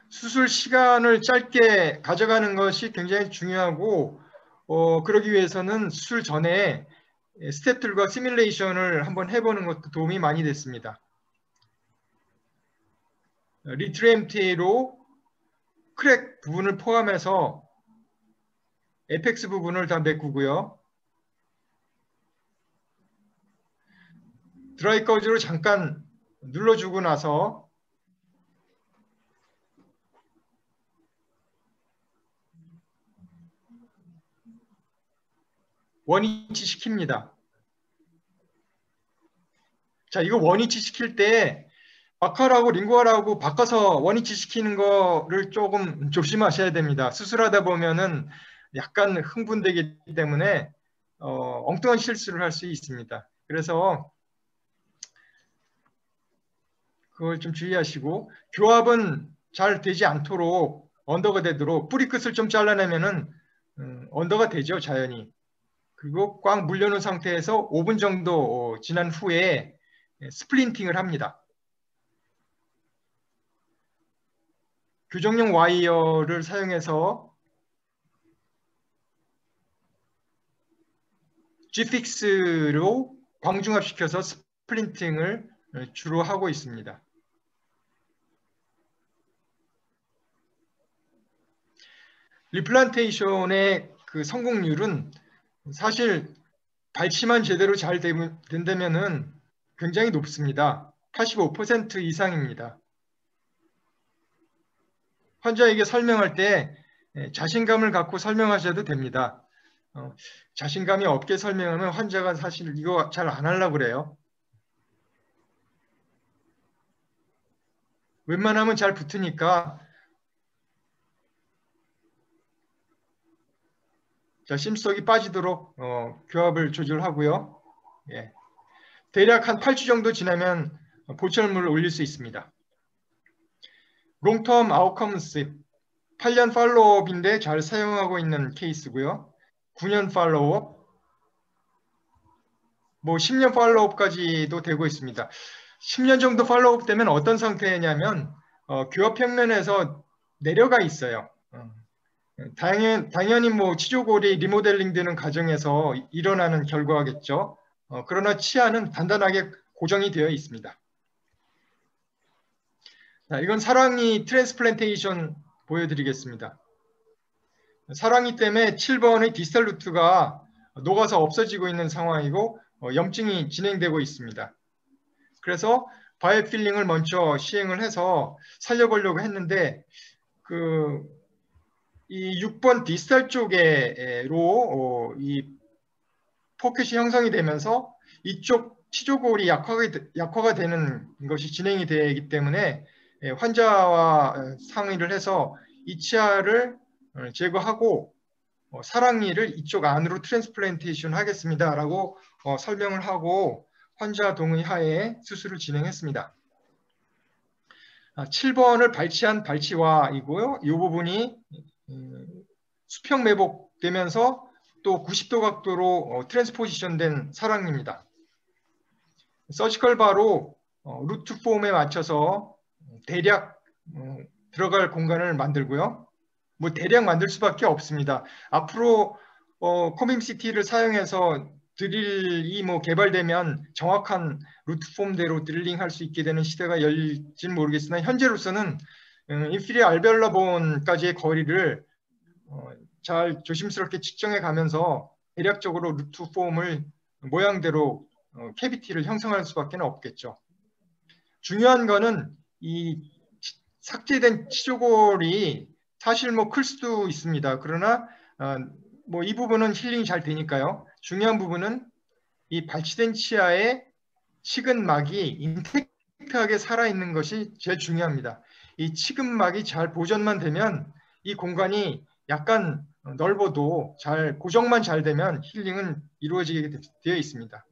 수술 시간을 짧게 가져가는 것이 굉장히 중요하고 그러기 위해서는 수술 전에 스태프들과 시뮬레이션을 한번 해보는 것도 도움이 많이 됐습니다. 리트레 MTA로 크랙 부분을 포함해서 에펙스 부분을 다 메꾸고요. 드라이 거즈로 잠깐 눌러주고 나서 원위치 시킵니다. 자, 이거 원위치 시킬 때 마카라고 링구아라고 바꿔서 원위치 시키는 거를 조금 조심하셔야 됩니다. 수술하다 보면은 약간 흥분되기 때문에 엉뚱한 실수를 할 수 있습니다. 그래서 그걸 좀 주의하시고, 교합은 잘 되지 않도록 언더가 되도록 뿌리 끝을 좀 잘라내면은 언더가 되죠, 자연히. 그리고 꽉 물려놓은 상태에서 5분 정도 지난 후에 스플린팅을 합니다. 교정용 와이어를 사용해서 Gfix로 광중합시켜서 스플린팅을 주로 하고 있습니다. 리플란테이션의 그 성공률은 사실 발치만 제대로 잘 된다면은 굉장히 높습니다. 85% 이상입니다. 환자에게 설명할 때 자신감을 갖고 설명하셔도 됩니다. 자신감이 없게 설명하면 환자가 사실 이거 잘 안 하려고 그래요. 웬만하면 잘 붙으니까. 자, 심석이 빠지도록 교합을 조절하고요. 예. 대략 한 8주 정도 지나면 보철물을 올릴 수 있습니다. 롱텀 아웃컴스 8년 팔로우업인데 잘 사용하고 있는 케이스고요. 9년 팔로우업, 뭐 10년 팔로우업까지도 되고 있습니다. 10년 정도 팔로우업 되면 어떤 상태냐면 교합 평면에서 내려가 있어요. 당연히 뭐 치조골이 리모델링 되는 과정에서 일어나는 결과겠죠. 그러나 치아는 단단하게 고정이 되어 있습니다. 자, 이건 사랑니 트랜스플란테이션 보여드리겠습니다. 사랑니 때문에 7번의 디스탈 루트가 녹아서 없어지고 있는 상황이고 염증이 진행되고 있습니다. 그래서 바이오필링을 먼저 시행을 해서 살려보려고 했는데 이 6번 디스탈 쪽에로 이 포켓이 형성이 되면서 이쪽 치조골이 약화가 되는 것이 진행이 되기 때문에 환자와 상의를 해서 이 치아를 제거하고 사랑니를 이쪽 안으로 트랜스플란테이션 하겠습니다 라고 설명을 하고 환자 동의 하에 수술을 진행했습니다. 7번을 발치한 발치와이고요. 이 부분이 수평 매복되면서 또 90도 각도로 트랜스포지션된 사랑니입니다. 서지컬 바로 루트 폼에 맞춰서 대략 들어갈 공간을 만들고요. 뭐 대략 만들 수밖에 없습니다. 앞으로 커빔CT를 사용해서 드릴이 뭐 개발되면 정확한 루트 폼대로 드릴링할 수 있게 되는 시대가 열릴지는 모르겠으나 현재로서는 인피리어 알베올라 본까지의 거리를 잘 조심스럽게 측정해 가면서 대략적으로 루트 폼을 모양대로 캐비티를 형성할 수밖에 없겠죠. 중요한 거는 이 삭제된 치조골이 사실 뭐 클 수도 있습니다. 그러나 뭐 이 부분은 힐링이 잘 되니까요. 중요한 부분은 이 발치된 치아에 치근막이 인택트하게 살아있는 것이 제일 중요합니다. 이 치근막이 잘 보존만 되면 이 공간이 약간 넓어도 잘 고정만 잘 되면 힐링은 이루어지게 되어 있습니다.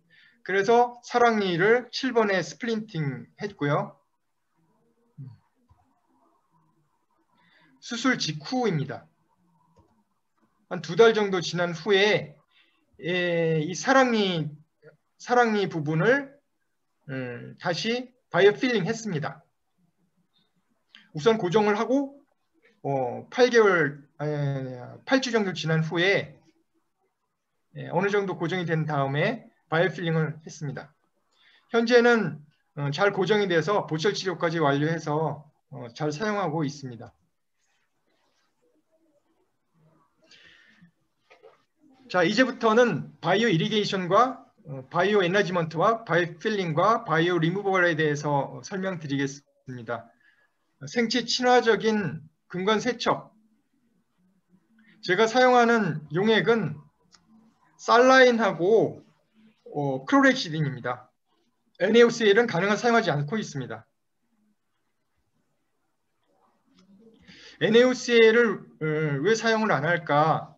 그래서 사랑니를 7번에 스플린팅 했고요. 수술 직후입니다. 한 2달 정도 지난 후에 이 사랑니 부분을 다시 바이오 필링 했습니다. 우선 고정을 하고 8주 정도 지난 후에 어느 정도 고정이 된 다음에 바이오 필링을 했습니다. 현재는 잘 고정이 돼서 보철 치료까지 완료해서 잘 사용하고 있습니다. 자, 이제부터는 바이오 이리게이션과 바이오 에너지먼트와 바이오 필링과 바이오 리무버에 대해서 설명드리겠습니다. 생체 친화적인 근관 세척. 제가 사용하는 용액은 살라인하고 클로렉시딘입니다. NaOCl은 가능한 사용하지 않고 있습니다. NaOCl을 왜 사용을 안 할까?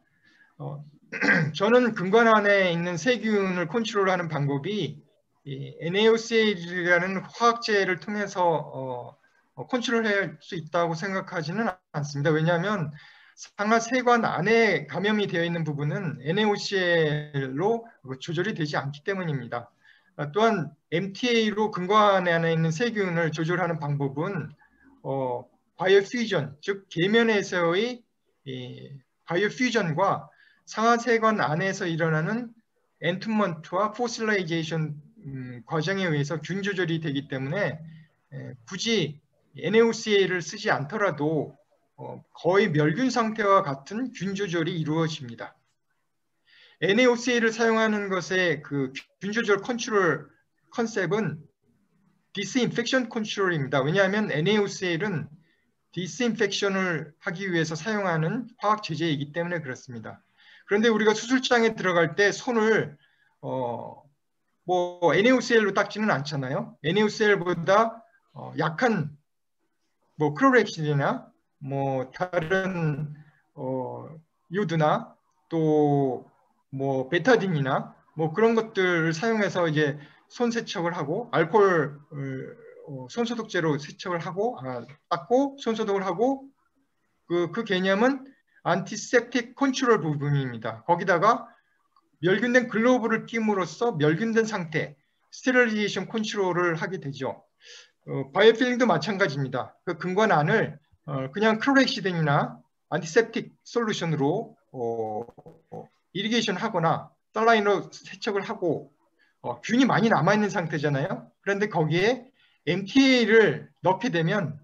저는 근관 안에 있는 세균을 컨트롤하는 방법이 NaOCl이라는 화학제를 통해서 컨트롤할 수 있다고 생각하지는 않습니다. 왜냐하면 상하세관 안에 감염이 되어 있는 부분은 NaOCl로 조절이 되지 않기 때문입니다. 또한 MTA로 근관 안에 있는 세균을 조절하는 방법은 바이오 퓨전, 즉 계면에서의 바이오 퓨전과 상하세관 안에서 일어나는 엔툼먼트와 포실라이제이션 과정에 의해서 균 조절이 되기 때문에 굳이 NaOCl을 쓰지 않더라도 거의 멸균 상태와 같은 균 조절이 이루어집니다. NaOCl을 사용하는 것의 그 균 조절 컨트롤 컨셉은 디스인펙션 컨트롤입니다. 왜냐하면 NaOCl은 디스인펙션을 하기 위해서 사용하는 화학 제제이기 때문에 그렇습니다. 그런데 우리가 수술장에 들어갈 때 손을 뭐 NaOCl로 닦지는 않잖아요. NaOCl보다 약한 뭐 클로렉신이나 뭐 다른 요드나 또 뭐 베타딘이나 뭐 그런 것들을 사용해서 이제 손 세척을 하고 알코올 손소독제로 세척을 하고 닦고 손소독을 하고 그 개념은 안티세프틱 컨트롤 부분입니다. 거기다가 멸균된 글로브를 끼움으로써 멸균된 상태 스테릴리제이션 컨트롤을 하게 되죠. 바이오필링도 마찬가지입니다. 그 근관 안을 그냥 클로렉시딘이나 안티세프틱 솔루션으로 이리게이션 하거나 살라인으로 세척을 하고 균이 많이 남아있는 상태잖아요. 그런데 거기에 MTA를 넣게 되면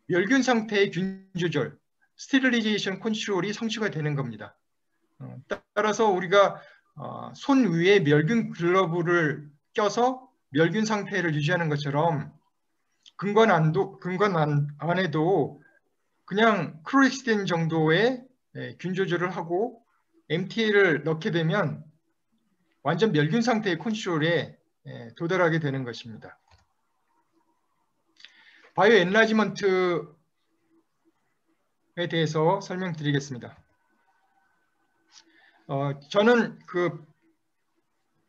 멸균 상태의 균 조절, 스테릴리제이션 컨트롤이 성취가 되는 겁니다. 따라서 우리가 손 위에 멸균 글러브를 껴서 멸균 상태를 유지하는 것처럼 근관 안에도 그냥 클로렉시딘 정도의 균 조절을 하고 MTA를 넣게 되면 완전 멸균 상태의 컨트롤에 도달하게 되는 것입니다. 바이오 엔라지먼트에 대해서 설명드리겠습니다. 저는 그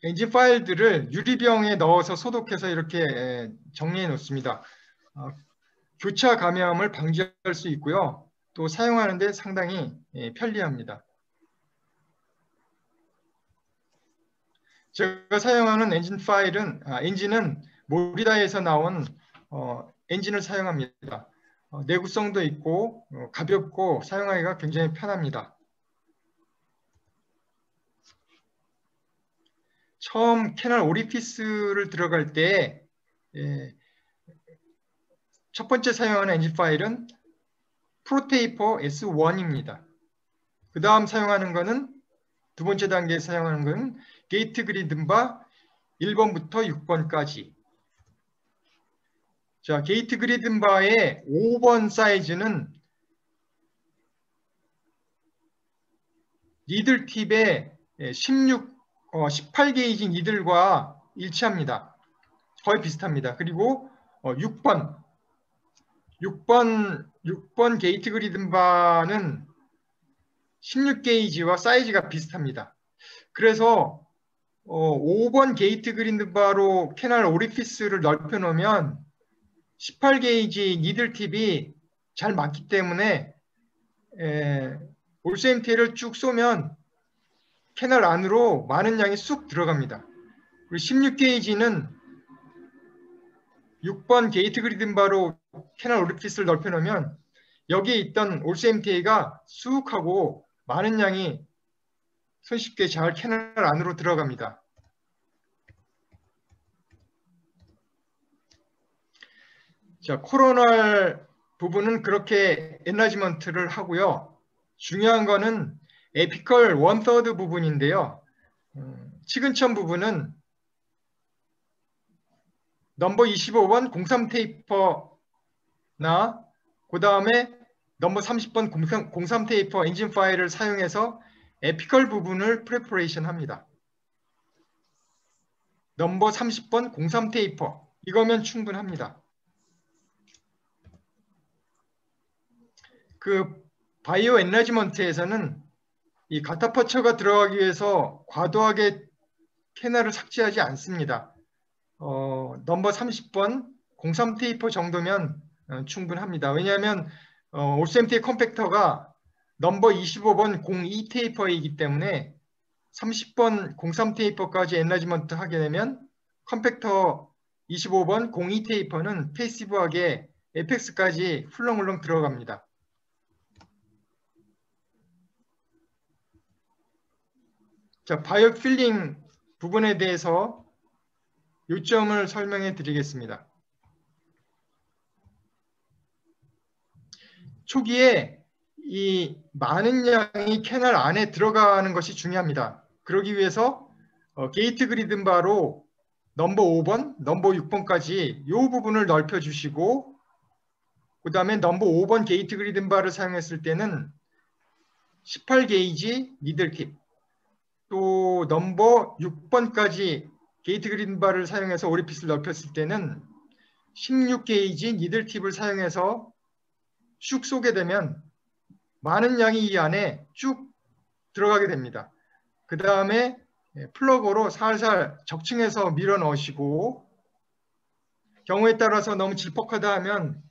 엔진 파일들을 유리병에 넣어서 소독해서 이렇게 정리해 놓습니다. 교차 감염을 방지할 수 있고요. 또 사용하는 데 상당히 편리합니다. 제가 사용하는 엔진은 모리다에서 나온 엔진을 사용합니다. 내구성도 있고 가볍고 사용하기가 굉장히 편합니다. 처음 캐널 오리피스를 들어갈 때 첫 번째 사용하는 엔진 파일은 프로테이퍼 S1입니다. 그 다음 사용하는 것은 두 번째 단계에 사용하는 것은 게이트 그리든바 1번부터 6번까지 자, 게이트 그리든 바의 5번 사이즈는 니들 팁의 18 게이지 니들과 일치합니다. 거의 비슷합니다. 그리고 6번 게이트 그리든 바는 16 게이지와 사이즈가 비슷합니다. 그래서 5번 게이트 그리든 바로 캐널 오리피스를 넓혀 놓으면 18 게이지 니들 팁이 잘 맞기 때문에 올스 MTL을 쭉 쏘면 캐널 안으로 많은 양이 쑥 들어갑니다. 그리고 16 게이지는 6번 게이트 그리든 바로 캐널 오리피스를 넓혀 놓으면 여기에 있던 올스 MTA가 쑥 하고 많은 양이 손쉽게 잘 캐널 안으로 들어갑니다. 자, 코로널 부분은 그렇게 엔라지먼트를 하고요. 중요한 거는 에피컬 1/3 부분인데요. 치근천 부분은 넘버 25번 03 테이퍼나 그 다음에 넘버 30번 03 테이퍼 엔진 파일을 사용해서 에피컬 부분을 프레퍼레이션 합니다. 넘버 30번 03 테이퍼 이거면 충분합니다. 그 바이오 엔라지먼트에서는 이 가타퍼처가 들어가기 위해서 과도하게 캐널을 삭제하지 않습니다. 넘버 30번 03 테이퍼 정도면 충분합니다. 왜냐하면 올스 MTA 컴팩터가 넘버 25번 02 테이퍼이기 때문에 30번 03 테이퍼까지 엔라지먼트 하게 되면 컴팩터 25번 02 테이퍼는 패시브하게 에펙스까지 훌렁훌렁 들어갑니다. 자, 바이오 필링 부분에 대해서 요점을 설명해 드리겠습니다. 초기에 이 많은 양이 캐널 안에 들어가는 것이 중요합니다. 그러기 위해서 게이트 그리든 바로 넘버 5번, 넘버 6번까지 이 부분을 넓혀 주시고 그 다음에 넘버 5번 게이트 그리든 바를 사용했을 때는 18 게이지 니들 팁, 또 넘버 6번까지 게이트 그리든 바를 사용해서 오리피스를 넓혔을 때는 16 게이지 니들 팁을 사용해서 쭉 쏘게 되면 많은 양이 이 안에 쭉 들어가게 됩니다. 그 다음에 플러그로 살살 적층해서 밀어 넣으시고 경우에 따라서 너무 질퍽하다 하면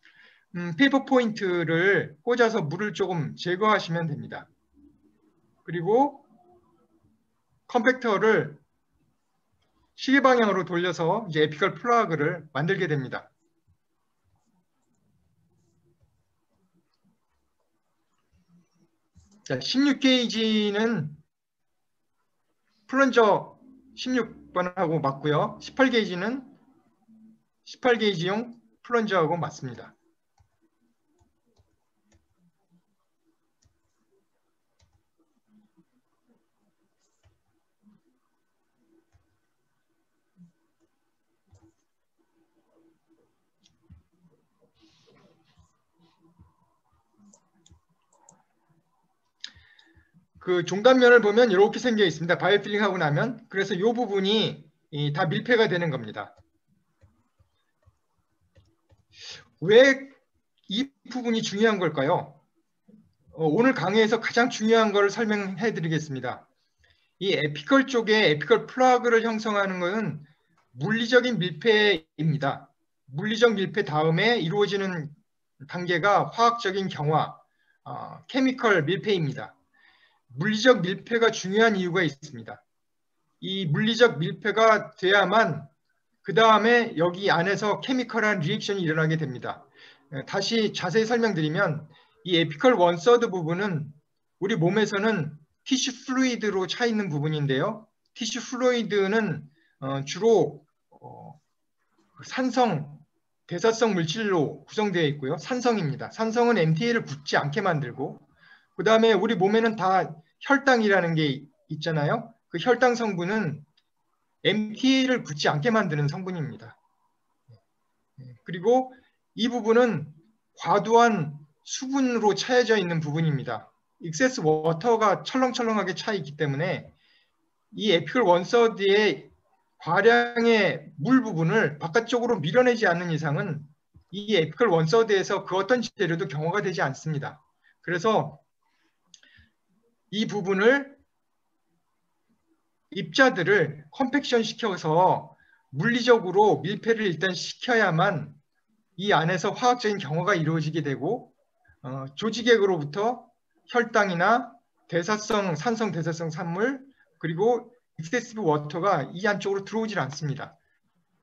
페이퍼 포인트를 꽂아서 물을 조금 제거하시면 됩니다. 그리고 컴팩터를 시계 방향으로 돌려서 이제 에피컬 플러그를 만들게 됩니다. 자, 16게이지는 플런저 16번하고 맞고요. 18게이지는 18게이지용 플런저하고 맞습니다. 그 종단면을 보면 이렇게 생겨 있습니다. 바이오 필링 하고 나면. 그래서 이 부분이 다 밀폐가 되는 겁니다. 왜 이 부분이 중요한 걸까요? 오늘 강의에서 가장 중요한 걸 설명해 드리겠습니다. 이 에피컬 쪽에 에피컬 플러그를 형성하는 것은 물리적인 밀폐입니다. 물리적 밀폐 다음에 이루어지는 단계가 화학적인 경화, 케미컬 밀폐입니다. 물리적 밀폐가 중요한 이유가 있습니다. 이 물리적 밀폐가 돼야만 그 다음에 여기 안에서 케미컬한 리액션이 일어나게 됩니다. 다시 자세히 설명드리면 이 에피컬 1/3 부분은 우리 몸에서는 티슈 플루이드로 차 있는 부분인데요. 티슈 플루이드는 주로 산성, 대사성 물질로 구성되어 있고요. 산성입니다. 산성은 MTA를 굳지 않게 만들고 그 다음에 우리 몸에는 다 혈당이라는 게 있잖아요. 그 혈당 성분은 MTA를 굳지 않게 만드는 성분입니다. 그리고 이 부분은 과도한 수분으로 차여져 있는 부분입니다. 익세스 워터가 철렁철렁하게 차 있기 때문에 이 에피컬 원서드의 과량의 물 부분을 바깥쪽으로 밀어내지 않는 이상은 이 에피컬 원서드에서 그 어떤 재료도 경화가 되지 않습니다. 그래서 이 부분을 입자들을 컴팩션 시켜서 물리적으로 밀폐를 일단 시켜야만 이 안에서 화학적인 경화가 이루어지게 되고 조직액으로부터 혈당이나 대사성, 산성 대사성 산물 그리고 익세시브 워터가 이 안쪽으로 들어오질 않습니다.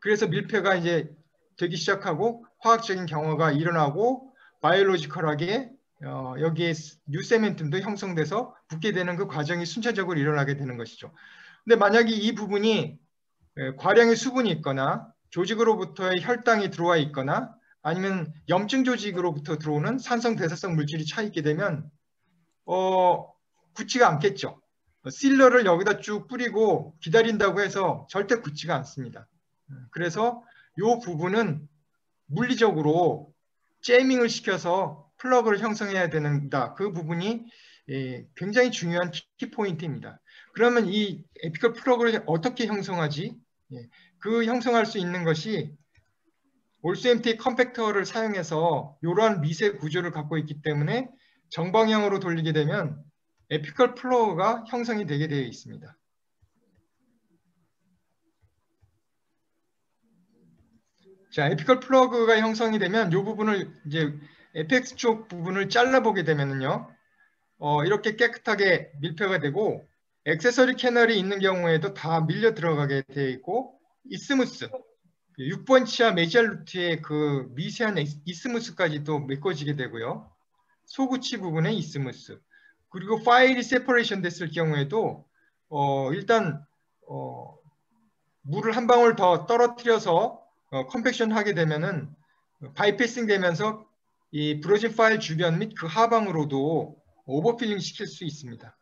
그래서 밀폐가 이제 되기 시작하고 화학적인 경화가 일어나고 바이올로지컬하게 여기에 뉴세멘tum도 형성돼서 붙게 되는 그 과정이 순차적으로 일어나게 되는 것이죠. 근데 만약에 이 부분이 과량의 수분이 있거나 조직으로부터의 혈당이 들어와 있거나 아니면 염증 조직으로부터 들어오는 산성 대사성 물질이 차 있게 되면 굳지가 않겠죠. 실러를 여기다 쭉 뿌리고 기다린다고 해서 절대 굳지가 않습니다. 그래서 이 부분은 물리적으로 제이밍을 시켜서 플러그를 형성해야 된다. 그 부분이 굉장히 중요한 키포인트입니다. 그러면 이 에피컬 플러그를 어떻게 형성하지? 그 형성할 수 있는 것이 올수MTA 컴팩터를 사용해서 이러한 미세 구조를 갖고 있기 때문에 정방향으로 돌리게 되면 에피컬 플러그가 형성이 되게 되어 있습니다. 자, 에피컬 플러그가 형성이 되면 이 부분을 이제 에펙스 쪽 부분을 잘라보게 되면요, 이렇게 깨끗하게 밀폐가 되고 액세서리 캐널이 있는 경우에도 다 밀려 들어가게 되어 있고 이스무스 6번 치아 메지알 루트의 그 미세한 이스무스까지도 메꿔지게 되고요. 소구치 부분의 이스무스 그리고 파일이 세퍼레이션 됐을 경우에도 일단 물을 한 방울 더 떨어뜨려서 컴팩션 하게 되면은 바이패싱 되면서 이 브로진 파일 주변 및 그 하방으로도 오버필링 시킬 수 있습니다.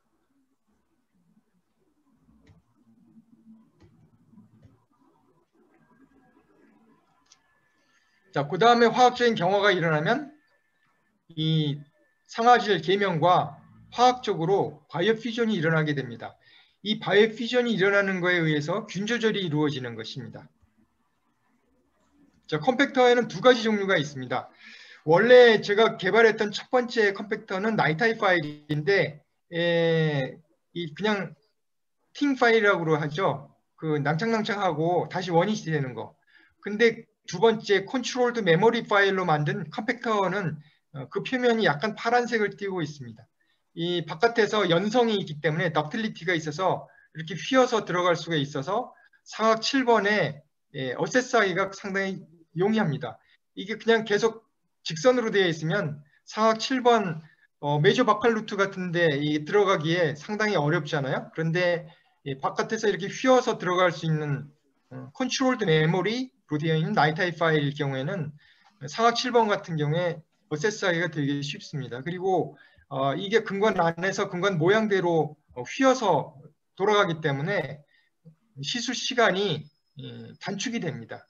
자, 그 다음에 화학적인 경화가 일어나면 이 상아질 계면과 화학적으로 바이오 퓨전이 일어나게 됩니다. 이 바이오 퓨전이 일어나는 것에 의해서 균 조절이 이루어지는 것입니다. 자, 컴팩터에는 두 가지 종류가 있습니다. 원래 제가 개발했던 첫 번째 컴팩터는 나이타이 파일인데 그냥 팅 파일이라고 하죠. 그 낭창낭창하고 다시 원위치 되는 거. 근데 두 번째 컨트롤드 메모리 파일로 만든 컴팩터는 그 표면이 약간 파란색을 띠고 있습니다. 이 바깥에서 연성이 있기 때문에 덕틸리티가 있어서 이렇게 휘어서 들어갈 수가 있어서 사각 7번에 어세스하기가 상당히 용이합니다. 이게 그냥 계속 직선으로 되어 있으면 사각 7번 메이저 바칼 루트 같은데 들어가기에 상당히 어렵잖아요. 그런데 바깥에서 이렇게 휘어서 들어갈 수 있는 컨트롤드 메모리로 되어 있는 나이타이 파일일 경우에는 사각 7번 같은 경우에 어세스하기가 되게 쉽습니다. 그리고 이게 근관 안에서 근관 모양대로 휘어서 돌아가기 때문에 시술 시간이 단축이 됩니다.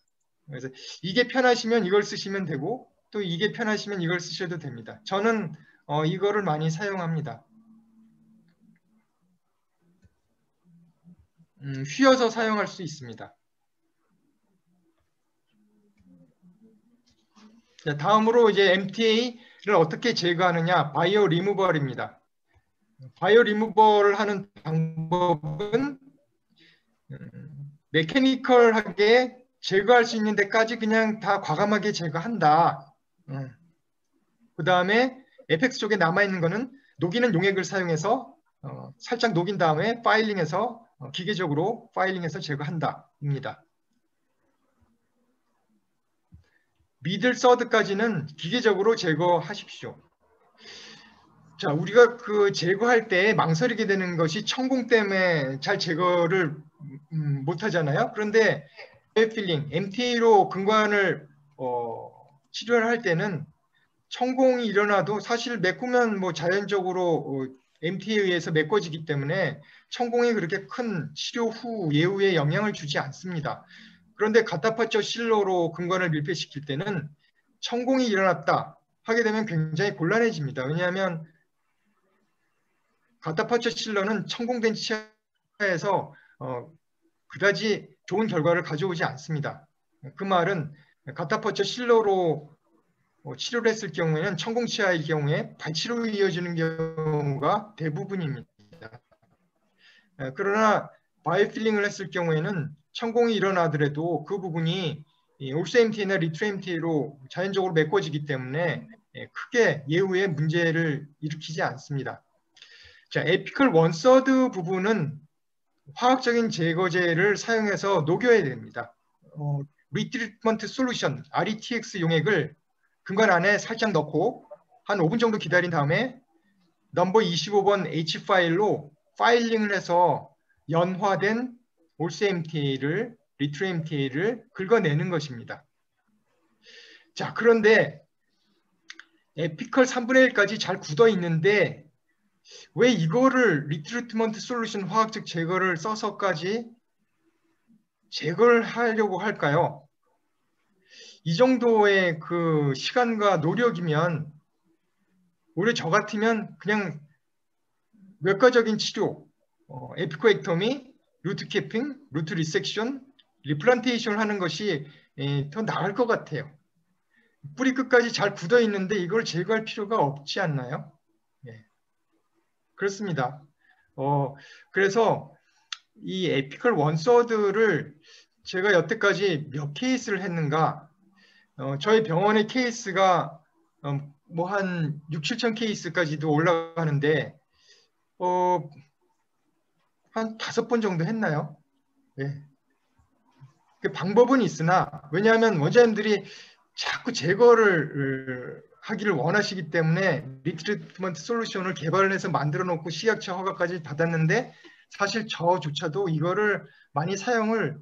그래서 이게 편하시면 이걸 쓰시면 되고 또 이게 편하시면 이걸 쓰셔도 됩니다. 저는 이거를 많이 사용합니다. 휘어서 사용할 수 있습니다. 자, 다음으로 이제 MTA를 어떻게 제거하느냐, 바이오 리무벌입니다. 바이오 리무벌을 하는 방법은 메커니컬하게 제거할 수 있는 데까지 그냥 다 과감하게 제거한다. 그 다음에 에펙스 쪽에 남아있는 거는 녹이는 용액을 사용해서 살짝 녹인 다음에 파일링해서 기계적으로 파일링해서 제거한다 입니다. 미들 서드까지는 기계적으로 제거하십시오. 자, 우리가 그 제거할 때 망설이게 되는 것이 천공 때문에 잘 제거를 못 하잖아요. 그런데 필링, MTA로 근관을 치료를 할 때는 천공이 일어나도 사실 메꾸면 뭐 자연적으로 MTA에 의해서 메꿔지기 때문에 천공이 그렇게 큰 치료 후 예후에 영향을 주지 않습니다. 그런데 가타파처 실로로 근관을 밀폐시킬 때는 천공이 일어났다 하게 되면 굉장히 곤란해집니다. 왜냐하면 가타파처 실러는 천공된 치아에서 그다지 좋은 결과를 가져오지 않습니다. 그 말은 가타파처 실러로 치료를 했을 경우에는 천공치아의 경우에 발치로 이어지는 경우가 대부분입니다. 그러나 바이오필링을 했을 경우에는 천공이 일어나더라도 그 부분이 올스MTA나 리트로MTA로 자연적으로 메꿔지기 때문에 크게 예후에 문제를 일으키지 않습니다. 자, 에피컬 1/3 부분은 화학적인 제거제를 사용해서 녹여야 됩니다. 리트리트먼트 솔루션 RETX 용액을 금관 안에 살짝 넣고 한 5분 정도 기다린 다음에 넘버 25번 H 파일로 파일링을 해서 연화된 올스MTA를 리트로MTA를 긁어내는 것입니다. 자, 그런데 에피컬 3분의 1까지 잘 굳어 있는데 왜 이거를 리트리트먼트 솔루션 화학적 제거를 써서까지 제거를 하려고 할까요? 이 정도의 그 시간과 노력이면 오히려 저 같으면 그냥 외과적인 치료, 에피코액터미, 루트 캐핑, 루트 리섹션, 리플란테이션을 하는 것이 더 나을 것 같아요. 뿌리 끝까지 잘 굳어 있는데 이걸 제거할 필요가 없지 않나요? 예. 그렇습니다. 그래서 이 에피컬 1/3를 제가 여태까지 몇 케이스를 했는가? 저희 병원의 케이스가 뭐 한 6, 7천 케이스까지도 올라가는데 한 5번 정도 했나요? 네. 그 방법은 있으나 왜냐하면 원장님들이 자꾸 제거를 하기를 원하시기 때문에 리트리트먼트 솔루션을 개발을 해서 만들어 놓고 식약처 허가까지 받았는데 사실 저조차도 이거를 많이 사용을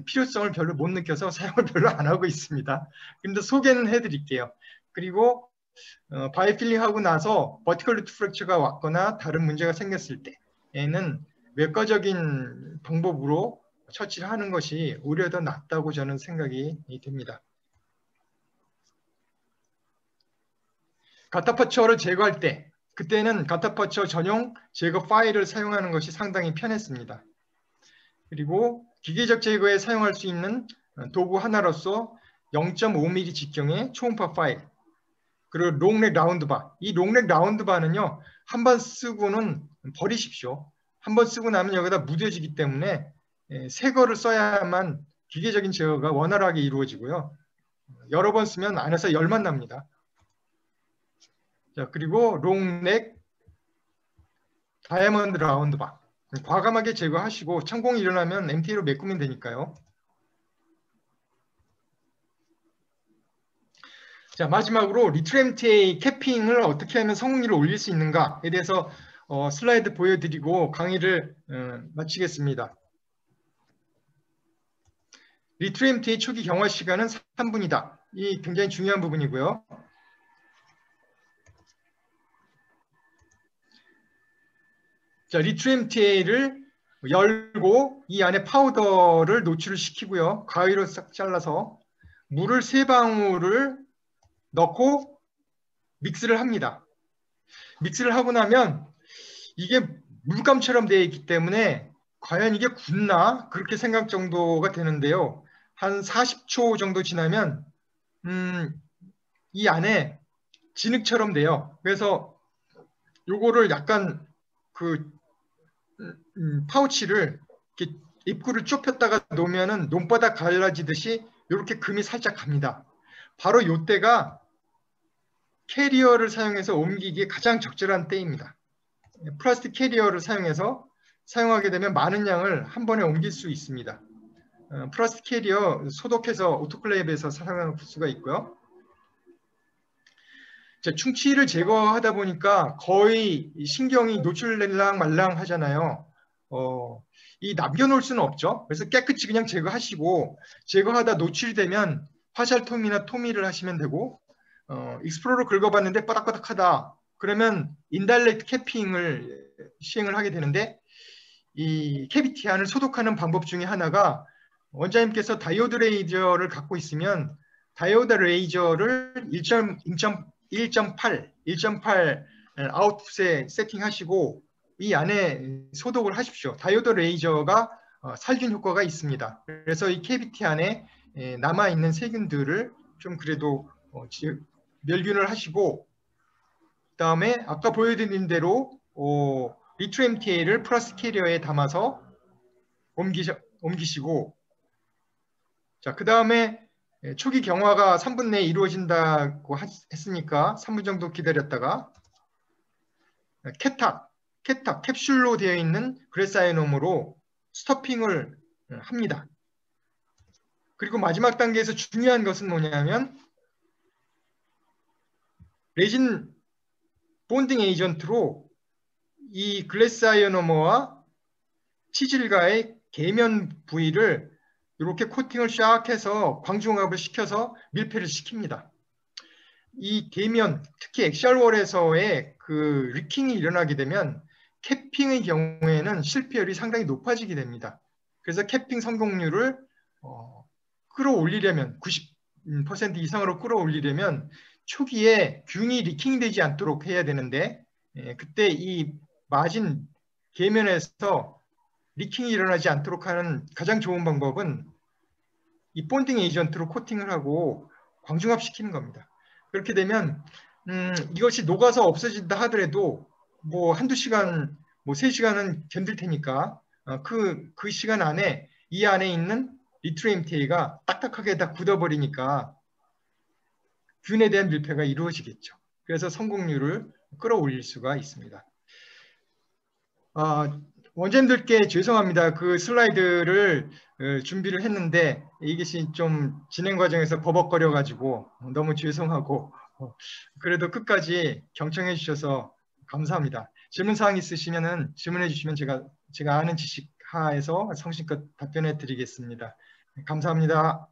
필요성을 별로 못 느껴서 사용을 별로 안 하고 있습니다. 근데 소개는 해드릴게요. 그리고 바이오필링 하고 나서 버티컬 루트 프랙처가 왔거나 다른 문제가 생겼을 때에는 외과적인 방법으로 처치를 하는 것이 오히려 더 낫다고 저는 생각이 됩니다. 가타파처를 제거할 때 그때는 가타파처 전용 제거 파일을 사용하는 것이 상당히 편했습니다. 그리고 기계적 제거에 사용할 수 있는 도구 하나로서 0.5mm 직경의 초음파 파일, 그리고 롱렉 라운드바. 이 롱렉 라운드바는요, 한 번 쓰고는 버리십시오. 한 번 쓰고 나면 여기다 묻어지기 때문에 새 거를 써야만 기계적인 제거가 원활하게 이루어지고요. 여러 번 쓰면 안에서 열만 납니다. 자, 그리고 롱넥 다이아몬드 라운드바. 과감하게 제거하시고 천공이 일어나면 MTA로 메꾸면 되니까요. 자, 마지막으로 리트로MTA 캐핑을 어떻게 하면 성공률을 올릴 수 있는가에 대해서 슬라이드 보여드리고 강의를 마치겠습니다. 리트로MTA 초기 경화 시간은 3분이다. 이 굉장히 중요한 부분이고요. 자, 리트로MTA를 열고 이 안에 파우더를 노출을 시키고요. 가위로 싹 잘라서 물을 3방울을 넣고 믹스를 합니다. 믹스를 하고 나면 이게 물감처럼 되어 있기 때문에 과연 이게 굳나? 그렇게 생각 정도가 되는데요. 한 40초 정도 지나면 이 안에 진흙처럼 돼요. 그래서 요거를 약간 그 파우치를 이렇게 입구를 좁혔다가 놓으면은 논바닥 갈라지듯이 이렇게 금이 살짝 갑니다. 바로 요때가 캐리어를 사용해서 옮기기에 가장 적절한 때입니다. 플라스틱 캐리어를 사용하게 되면 많은 양을 한 번에 옮길 수 있습니다. 플라스틱 캐리어 소독해서 오토클레이브에서 사용할 수가 있고요. 자, 충치를 제거하다 보니까 거의 신경이 노출될랑 말랑 하잖아요. 이 남겨놓을 수는 없죠. 그래서 깨끗이 그냥 제거하시고 제거하다 노출이 되면 화살토미나 토미를 하시면 되고 익스플로러 긁어봤는데 바닥바닥하다. 그러면 인달렉트 캐핑을 시행을 하게 되는데 이 캐비티 안을 소독하는 방법 중에 하나가 원장님께서 다이오드 레이저를 갖고 있으면 다이오드 레이저를 1.8 아웃풋에 세팅하시고 이 안에 소독을 하십시오. 다이오드 레이저가 살균 효과가 있습니다. 그래서 이 캐비티 안에 남아있는 세균들을 좀 그래도 멸균을 하시고, 그 다음에 아까 보여드린 대로 리트 MTA를 플라스틱 캐리어에 담아서 옮기시고, 자, 그 다음에 초기 경화가 3분 내에 이루어진다고 했으니까 3분 정도 기다렸다가 캡슐로 되어 있는 그레사이놈으로 스토핑을 합니다. 그리고 마지막 단계에서 중요한 것은 뭐냐면 레진 본딩 에이전트로 이 글래스아이오노머와 치질과의 계면 부위를 이렇게 코팅을 샥 해서 광중압을 시켜서 밀폐를 시킵니다. 이 계면, 특히 액셜월에서의 그 리킹이 일어나게 되면 캐핑의 경우에는 실패율이 상당히 높아지게 됩니다. 그래서 캐핑 성공률을 끌어올리려면 90% 이상으로 끌어올리려면 초기에 균이 리킹되지 않도록 해야 되는데 그때 이 마진 계면에서 리킹이 일어나지 않도록 하는 가장 좋은 방법은 이 본딩 에이전트로 코팅을 하고 광중압 시키는 겁니다. 그렇게 되면 이것이 녹아서 없어진다 하더라도 뭐 한두 시간, 뭐 3시간은 견딜 테니까 그 시간 안에 이 안에 있는 리트 MTA가 딱딱하게 다 굳어버리니까 균에 대한 밀폐가 이루어지겠죠. 그래서 성공률을 끌어올릴 수가 있습니다. 원장님들께 죄송합니다. 그 슬라이드를 준비를 했는데 이것이 좀 진행 과정에서 버벅거려 가지고 너무 죄송하고 그래도 끝까지 경청해 주셔서 감사합니다. 질문사항 있으시면 질문해 주시면 제가 아는 지식 하에서 성심껏 답변해 드리겠습니다. 감사합니다.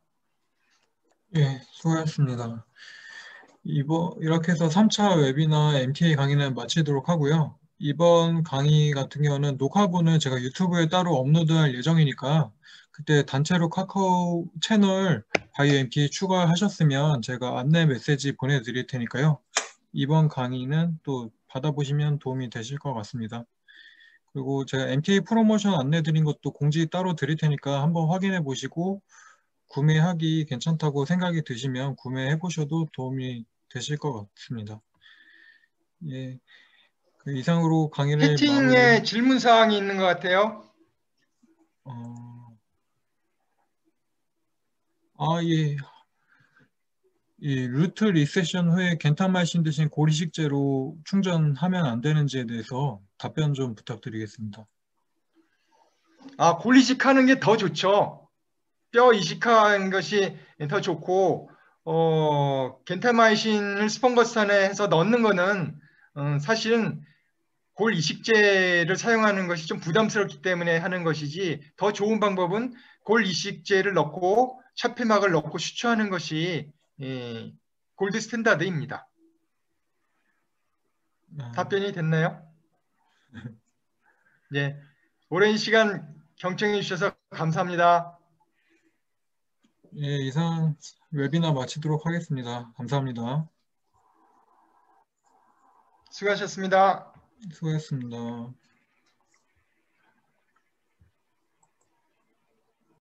예, 수고하셨습니다. 이렇게 해서 3차 웨비나 MTA 강의는 마치도록 하고요. 이번 강의 같은 경우는 녹화본은 제가 유튜브에 따로 업로드할 예정이니까 그때 단체로 카카오 채널 바이오 MTA 추가하셨으면 제가 안내 메시지 보내드릴 테니까요. 이번 강의는 또 받아보시면 도움이 되실 것 같습니다. 그리고 제가 MTA 프로모션 안내 드린 것도 공지 따로 드릴 테니까 한번 확인해 보시고 구매하기 괜찮다고 생각이 드시면 구매해 보셔도 도움이 되실 것 같습니다. 예. 그 이상으로 강의를 채팅에 질문 사항이 있는 것 같아요. 예. 이 루트 리세션 후에 겐타마이신 대신 고리식제로 충전하면 안 되는지에 대해서 답변 좀 부탁드리겠습니다. 고리식하는 게 더 좋죠. 뼈 이식하는 것이 더 좋고 겐타마이신을 스펀거스탄에 해서 넣는 거는 사실은 골 이식제를 사용하는 것이 좀 부담스럽기 때문에 하는 것이지 더 좋은 방법은 골 이식제를 넣고 차폐막을 넣고 수초하는 것이 골드 스탠다드입니다. 답변이 됐나요? 네, 오랜 시간 경청해 주셔서 감사합니다. 예, 이상 웨비나 마치도록 하겠습니다. 감사합니다. 수고하셨습니다. 수고하셨습니다.